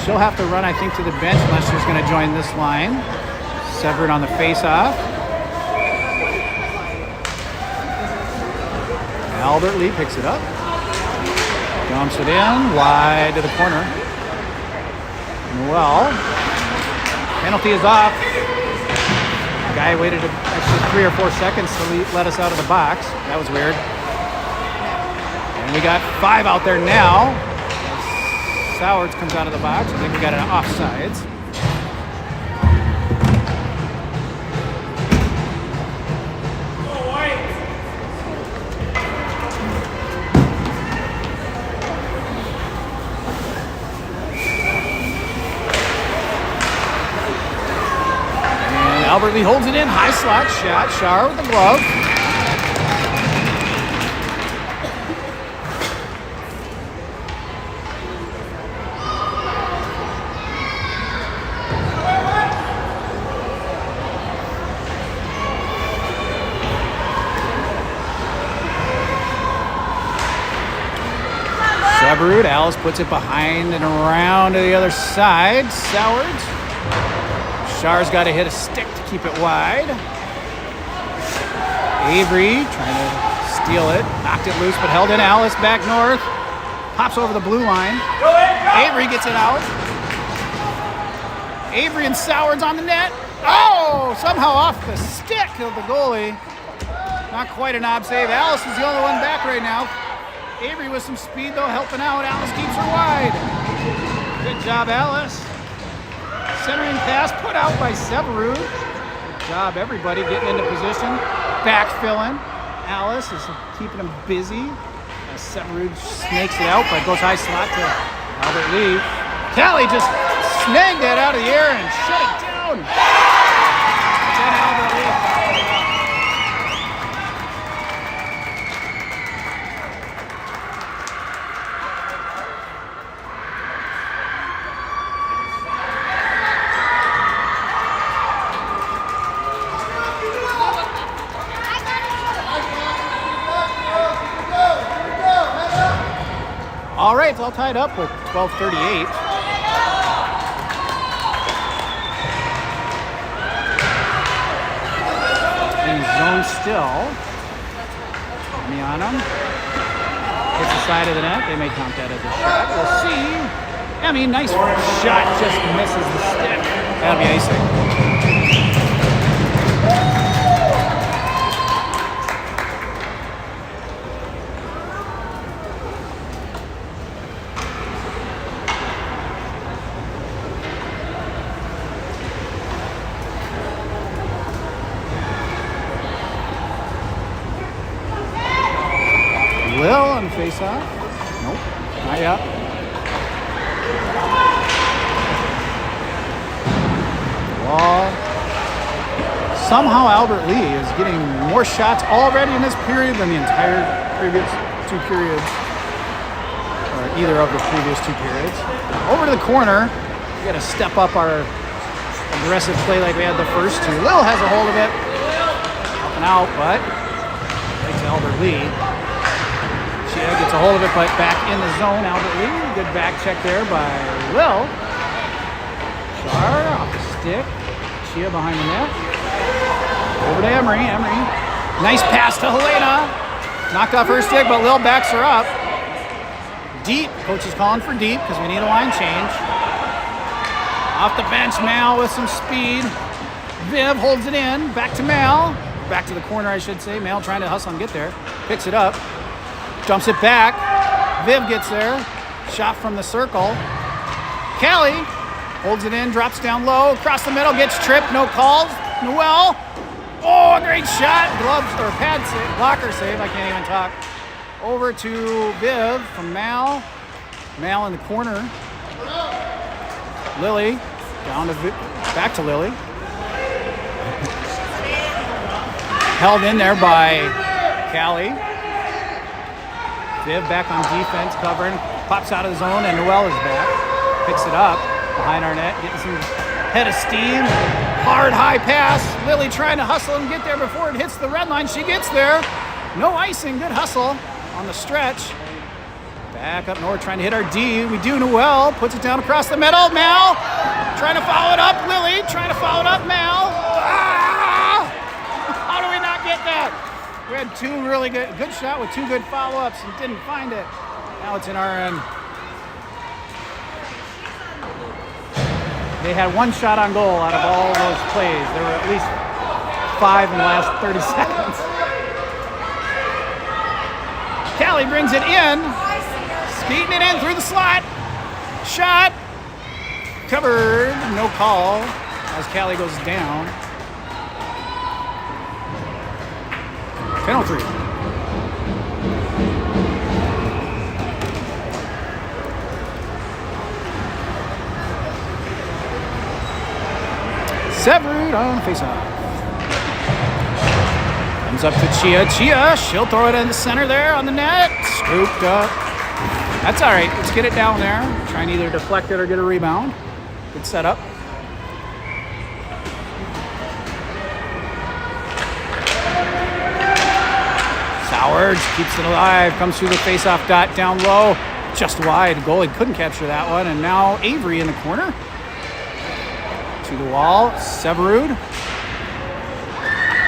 A: She'll have to run, I think, to the bench unless she's going to join this line. Severed on the face-off. Albert Lee picks it up. Dumps it in, wide to the corner. Well, penalty is off. The guy waited actually 3 or 4 seconds to let us out of the box. That was weird. And we got 5 out there now. Sowers comes out of the box. I think we got an offsides. Albert Lee holds it in, high slot shot, Shar with the glove. Severud, Alice puts it behind and around to the other side. Soward. Shar's got to hit a stick to keep it wide. Avery trying to steal it. Knocked it loose, but held in. Alice back north. Pops over the blue line. Avery gets it out. Avery and Soward's on the net. Oh! Somehow off the stick of the goalie. Not quite a knob save. Alice is the only one back right now. Avery with some speed, though, helping out. Alice keeps her wide. Good job, Alice. Centering pass put out by Severud. Good job, everybody getting into position. Backfilling. Alice is keeping him busy. Severud snakes it out, but goes high slot to Albert Lee. Callie just snagged that out of the air and shut it down. Then Albert Lee fouled it up. All right, it's all tied up with 12:38. In zone still. Mianum hits the side of the net. They may count that as a shot. We'll see. Emmy, nice shot, just misses the stick. That'll be icing. Lil on the face-off. Nope, not yet. Wall. Somehow Albert Lee is getting more shots already in this period than the entire previous 2 periods, or either of the previous 2 periods. Over to the corner. We got to step up our aggressive play like we had the first 2. Lil has a hold of it, helping out, but thanks to Albert Lee. Chia gets a hold of it, but back in the zone. Albert Lee, good back check there by Lil. Char off the stick. Chia behind the net. Over to Emery. Emery, nice pass to Helena. Knocked off her stick, but Lil backs her up. Deep. Coach is calling for deep because we need a line change. Off the bench, Mal with some speed. Viv holds it in. Back to Mal. back to the corner, I should say. Mal trying to hustle and get there. Picks it up. Dumps it back. Viv gets there. Shot from the circle. Callie holds it in, drops down low, across the middle, gets tripped, no calls. Noelle. Oh, a great shot. Gloves or pad save, blocker save. I can't even talk. Over to Viv from Mal. Mal in the corner. Lily down to back to Lily. Held in there by Callie. Viv back on defense, covering. Pops out of the zone, and Noelle is back. Picks it up behind our net, getting some head of steam. Hard, high pass. Lily trying to hustle and get there before it hits the red line. She gets there. No icing, good hustle on the stretch. Back up north, trying to hit our D. We do. Noelle puts it down across the middle. Mal trying to follow it up. Lily trying to follow it up. Mal. Ah! How do we not get that? We had two really good shot with two good follow-ups and didn't find it. Now it's in our end. They had one shot on goal out of all those plays. There were at least 5 in the last 30 seconds. Callie brings it in. Skating it in through the slot. Shot. Covered. No call as Callie goes down. Penalty. Severed on faceoff. Comes up to Chia. Chia, she'll throw it in the center there on the net. Scooped up. That's all right. Let's get it down there. Try and either deflect it or get a rebound. Good setup. Sowers keeps it alive. Comes through the faceoff dot down low. Just wide. Goalie couldn't capture that one. And now Avery in the corner. To the wall. Severud.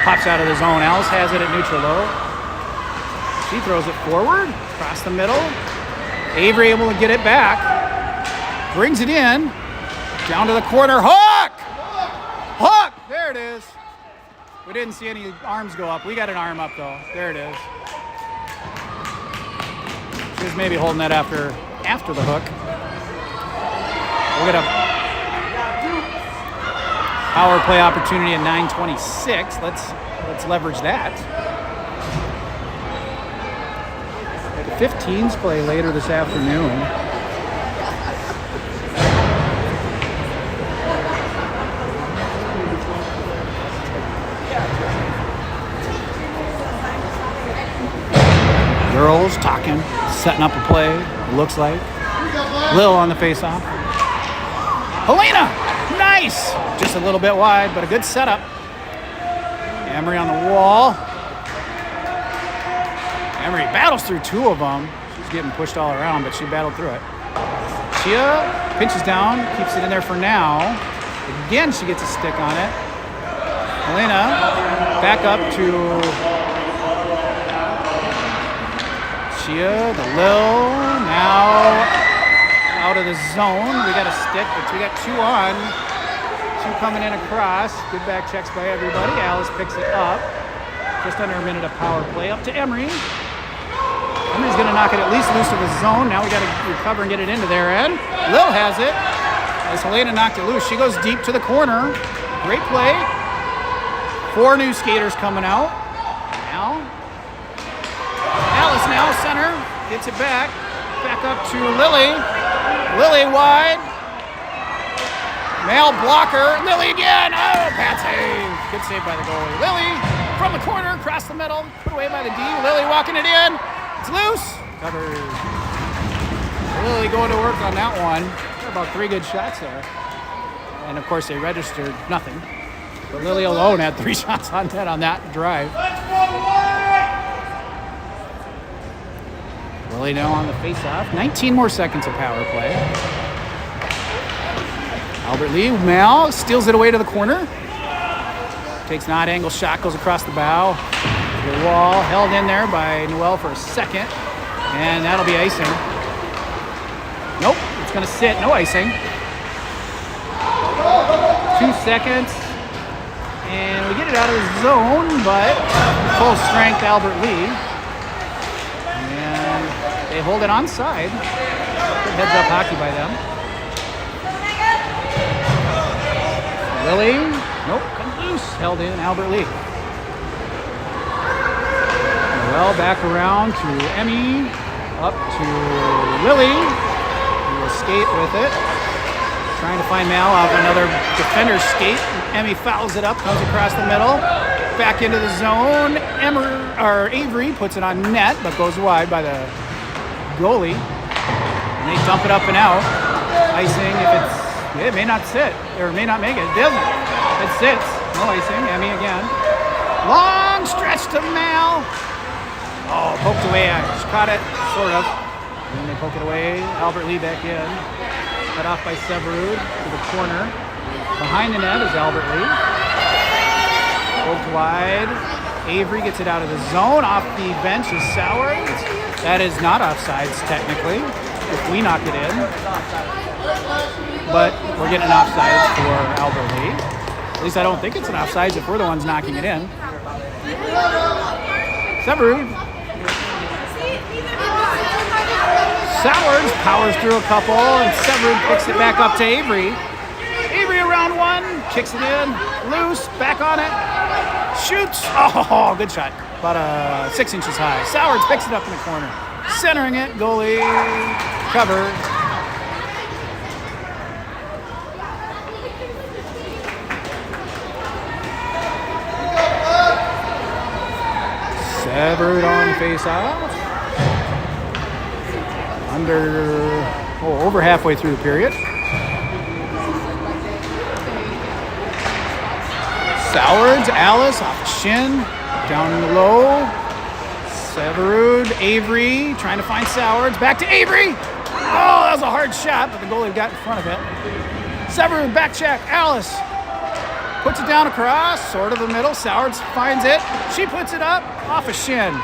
A: Pops out of the zone. Alice has it at neutral low. She throws it forward. Across the middle. Avery able to get it back. Brings it in. Down to the corner. Hook! Hook! There it is. We didn't see any arms go up. We got an arm up though. There it is. She was maybe holding that after the hook. We'll get a power play opportunity at 9:26. Let's leverage that. The 15s play later this afternoon. Girls talking, setting up a play, it looks like. Lil on the faceoff. Helena, nice! Just a little bit wide, but a good setup. Emery on the wall. Emery battles through 2 of them. She's getting pushed all around, but she battled through it. Chia pinches down, keeps it in there for now. Again, she gets a stick on it. Helena, back up to Chia, the Lil, now out of the zone. We got a stick, but we got 2 on. 2 coming in across. Good back checks by everybody. Alice picks it up. Just under a minute of power play. Up to Emery. Emery's going to knock it at least loose of the zone. Now we got to recover and get it into their end. Lil has it. As Helena knocked it loose, she goes deep to the corner. Great play. 4 new skaters coming out. Now Alice now, center, gets it back up to Lily. Lily wide. Mal blocker, Lily again. Oh, bad save. Good save by the goalie. Lily from the corner, across the middle, put away by the D. Lily walking it in. It's loose. Covered. Lily going to work on that one. About 3 good shots there. And of course they registered nothing. But Lily alone had 3 shots on net on that drive. Lily now on the face-off. 19 more seconds of power play. Albert Lee, Mal steals it away to the corner. Takes an odd angle shot, goes across the bow. The wall, held in there by Noelle for a second. And that'll be icing. Nope, it's gonna sit, no icing. 2 seconds. And we get it it out of the zone, but full strength Albert Lee. And they hold it onside. Good heads up hockey by them. Lily, nope, comes loose. Held in Albert Lee. Well, back around to Emmy. Up to Lily. He will skate with it. Trying to find Mal off another defender's skate. Emmy fouls it up, comes across the middle. Back into the zone. Avery puts it on net, but goes wide by the goalie. And they dump it up and out. Icing it may not sit, or may not make it. It doesn't. It sits. No icing. Emmy again. Long stretch to Mal. Oh, poked away. I just caught it, sort of. And then they poke it away. Albert Lee back in. Cut off by Severud to the corner. Behind the net is Albert Lee. Poked wide. Avery gets it out of the zone. Off the bench is Sowers. That is not offsides, technically, if we knock it in. But we're getting an offsides for Albert Lee. At least I don't think it's an offsides if we're the ones knocking it in. Severud. Sowers powers through a couple, and Severud picks it back up to Avery. Avery around one, kicks it in, loose, back on it, shoots. Oh, good shot. About 6 inches high. Sowers picks it up in the corner, centering it, goalie, cover. Severud on face-off. Over halfway through the period. Sowers, Alice off the shin, down low. Severud, Avery trying to find Sowers. Back to Avery. Oh, that was a hard shot, but the goalie got in front of it. Severud, back check. Alice puts it down across, sort of the middle. Sowers finds it. She puts it up off a shin.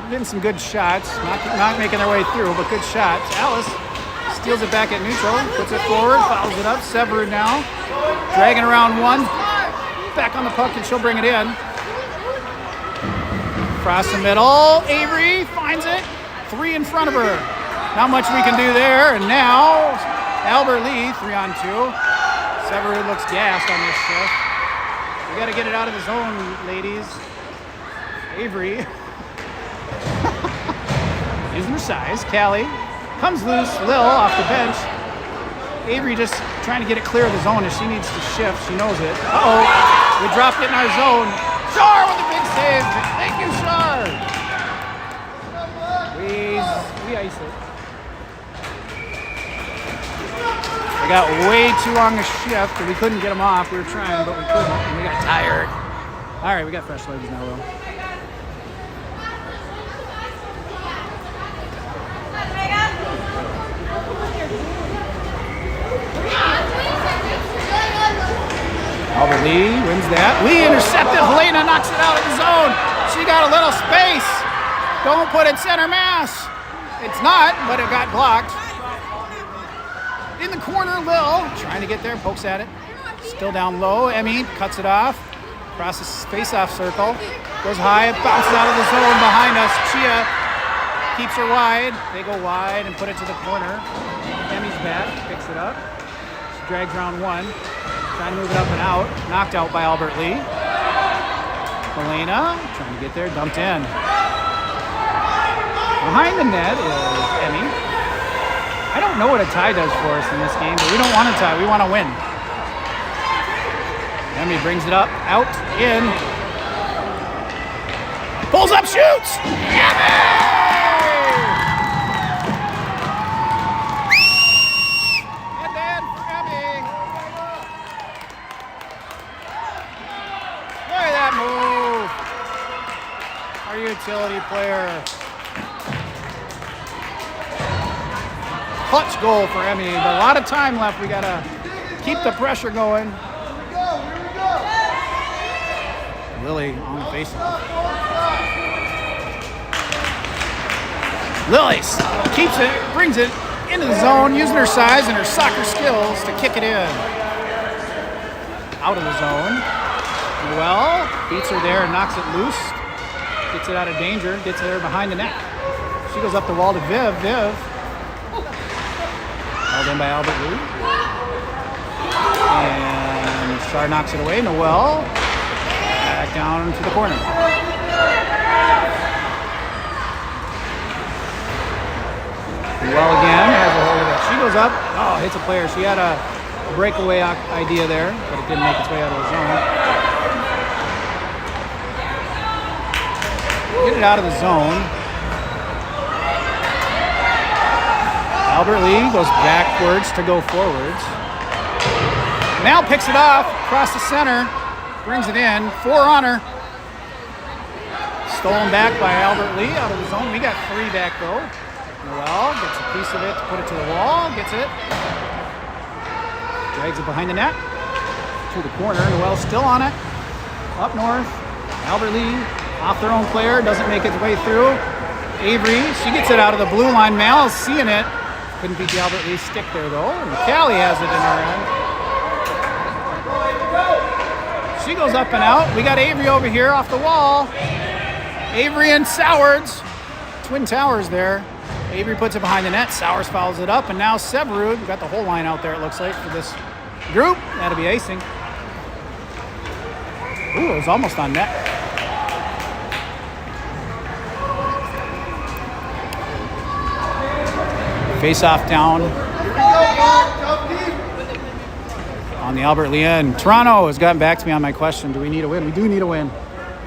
A: Getting some good shots, not making their way through, but good shots. Alice steals it back at neutral, puts it forward, fouls it up. Severud now, dragging around one, back on the puck, and she'll bring it in. Across the middle, Avery finds it, 3 in front of her. Not much we can do there, and now Albert Lee, 3-on-2. Severud looks gassed on this shift. We got to get it out of the zone, ladies. Avery. Using her size. Callie comes loose. Lil off the bench. Avery just trying to get it clear of the zone as she needs to shift. She knows it. Uh-oh. We dropped it in our zone. Shar with a big save. Thank you, Shar. We ice it. We got way too long a shift and we couldn't get them off. We were trying, but we couldn't. And we got tired. All right, we got fresh legs now, Will. Albert Lee wins that. Lee intercepted. Helena knocks it out of the zone. She got a little space. Don't put it center mass. It's not, but it got blocked. In the corner, Lil trying to get there, pokes at it. Still down low. Emmy cuts it off. Crosses face-off circle. Goes high, bounces out of the zone behind us. Chia keeps her wide. They go wide and put it to the corner. Emmy's back, picks it up. She drags round one. Trying to move it up and out. Knocked out by Albert Lee. Helena trying to get there, dumped in. Behind the net is Emmy. I don't know what a tie does for us in this game, but we don't want a tie. We want to win. Emmy brings it up, out, in. Pulls up, shoots! Emmy! Utility player. Clutch goal for Emmy, but a lot of time left. We gotta keep the pressure going. Lily on the faceoff. Lily keeps it, brings it into the zone, using her size and her soccer skills to kick it in. out of the zone. Noel beats her there and knocks it loose. Gets it out of danger. Gets there behind the net. She goes up the wall to Viv. Viv. Held in by Albert Lee. And Char knocks it away. Noel back down to the corner. Noel again has a hold of it. She goes up. Oh, hits a player. She had a breakaway idea there, but it didn't make its way out of the zone. Get it out of the zone. Albert Lee goes backwards to go forwards. Mal picks it off across the center, brings it in. 4 on her. Stolen back by Albert Lee out of the zone. We got 3 back though. Noel gets a piece of it to put it to the wall. Gets it. Drags it behind the net. To the corner. Noel's still on it. Up north. Albert Lee off their own player. Doesn't make its way through. Avery. She gets it out of the blue line. Mal's seeing it. Couldn't beat the Albert Lee stick there though. And Callie has it in our end. She goes up and out. We got Avery over here off the wall. Avery and Sowards. Twin towers there. Avery puts it behind the net. Sowers fouls it up. And now Severud. We've got the whole line out there, it looks like, for this group. That'll be icing. Ooh, it was almost on net. Face off down on the Albert Lee end. Toronto has gotten back to me on my question. Do we need a win? We do need a win.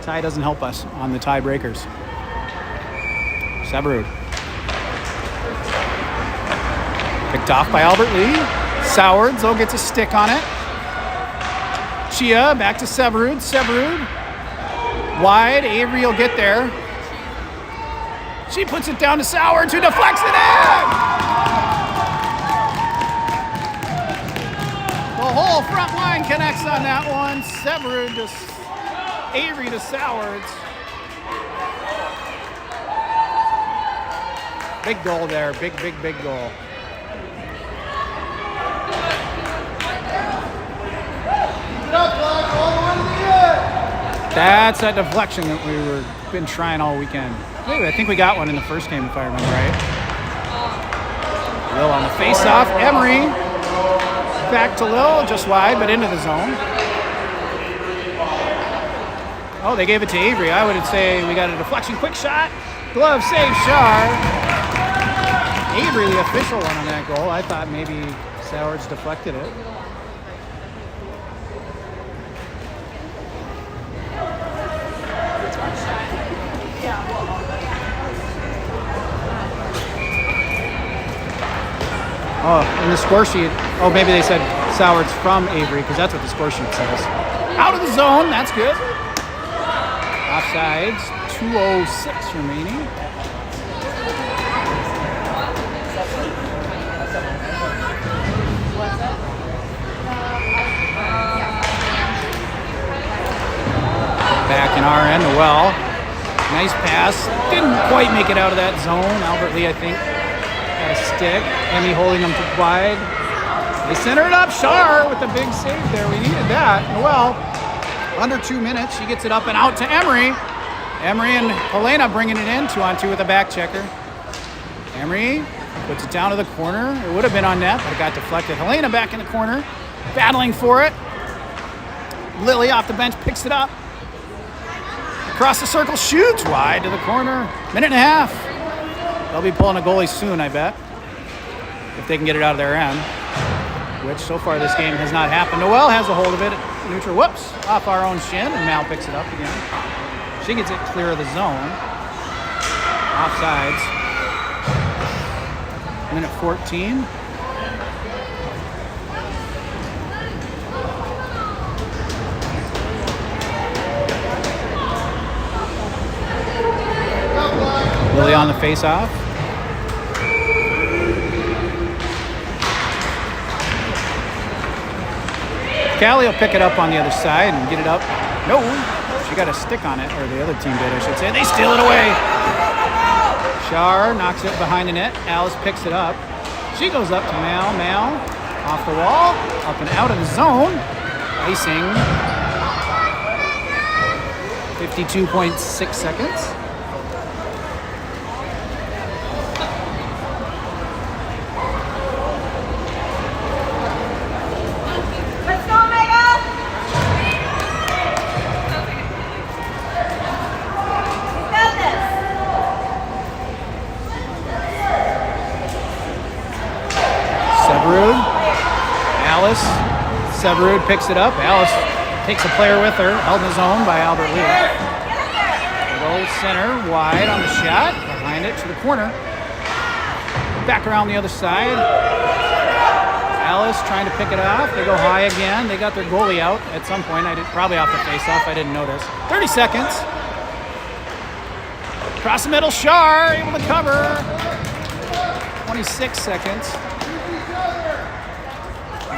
A: Tie doesn't help us on the tiebreakers. Severud. Picked off by Albert Lee. Sowards, though, gets a stick on it. Chia back to Severud. Severud. Wide. Avery will get there. She puts it down to Sowards, who deflects it in! The whole front line connects on that one. Severud to Avery to Sowards. Big goal there. Big goal. That's that deflection that we were been trying all weekend. Hey, I think we got one in the first game, if I remember right. Lil on the face-off. Emery back to Lil, just wide, but into the zone. Oh, they gave it to Avery. I would say we got a deflection. Quick shot. Glove save, Char. Avery, the official one on that goal. I thought maybe Sowards deflected it. Oh, in the score sheet, oh, maybe they said Sowards from Avery, because that's what the score sheet says. Out of the zone, that's good. Offsides, 2:06 remaining. Back in our end, well, nice pass. Didn't quite make it out of that zone. Albert Lee, I think, got a stick. Emmy holding them to wide. They center it up. Char with the big save there. We needed that. Well, under 2 minutes, she gets it up and out to Emery. Emery and Helena bringing it in. 2-on-2 with a back checker. Emery puts it down to the corner. It would have been on net, but it got deflected. Helena back in the corner, battling for it. Lily off the bench picks it up. Across the circle, shoots wide to the corner. Minute and a half. They'll be pulling a goalie soon, I bet, if they can get it out of their end, which so far this game has not happened. Noel has a hold of it. Neutral, whoops, off our own shin, and Mal picks it up again. She gets it clear of the zone. Offsides. Minute 14. Lily on the face-off. Callie will pick it up on the other side and get it up. No, she got a stick on it, or the other team did, I should say. They steal it away. Char knocks it behind the net. Alice picks it up. She goes up to Mal. Mal off the wall, up and out of the zone. icing. 52.6 seconds.
B: Let's go, Omega! You got this.
A: Severud. Alice. Severud picks it up. Alice takes a player with her, held in his own by Albert Lee. Goal center, wide on the shot, behind it to the corner. Back around the other side. Alice trying to pick it off. They go high again. They got their goalie out at some point. Probably off the face-off. I didn't notice. 30 seconds. Across the middle, Shar able to cover. 26 seconds.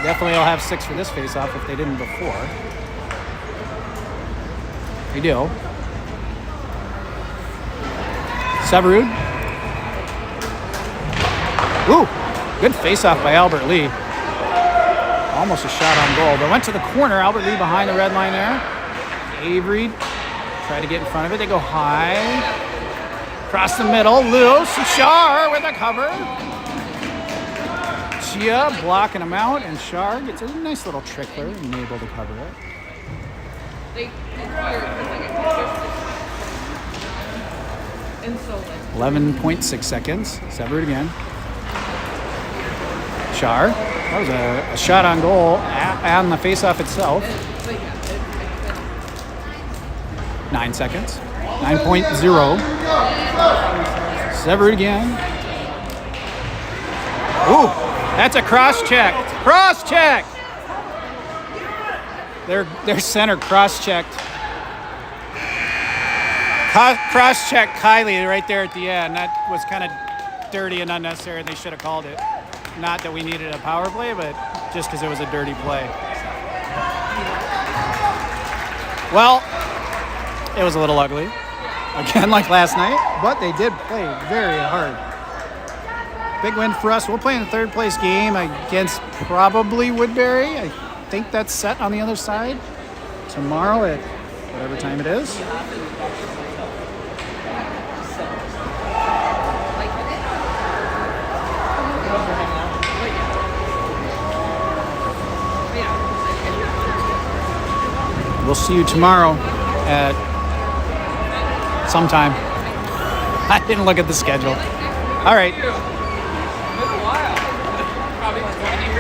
A: Definitely will have 6 for this face-off if they didn't before. They do. Severud. Ooh, good face-off by Albert Lee. Almost a shot on goal, but went to the corner. Albert Lee behind the red line there. Avery tried to get in front of it. They go high. Across the middle, loose. Shar with a cover. Chia blocking him out, and Shar gets a nice little trickler and able to cover it. 11.6 seconds. Severed again. Shar. That was a shot on goal on the face-off itself. 9 seconds. 9.0. Severed again. Ooh, that's a cross-check. Cross-check! Their center cross-checked. Cross-check Kylie right there at the end. That was kind of dirty and unnecessary, and they should have called it. Not that we needed a power play, but just because it was a dirty play. Well, it was a little ugly. Again, like last night, but they did play very hard. Big win for us. We'll play in the third place game against probably Woodbury. I think that's set on the other side tomorrow at whatever time it is. We'll see you tomorrow at sometime. I didn't look at the schedule. All right.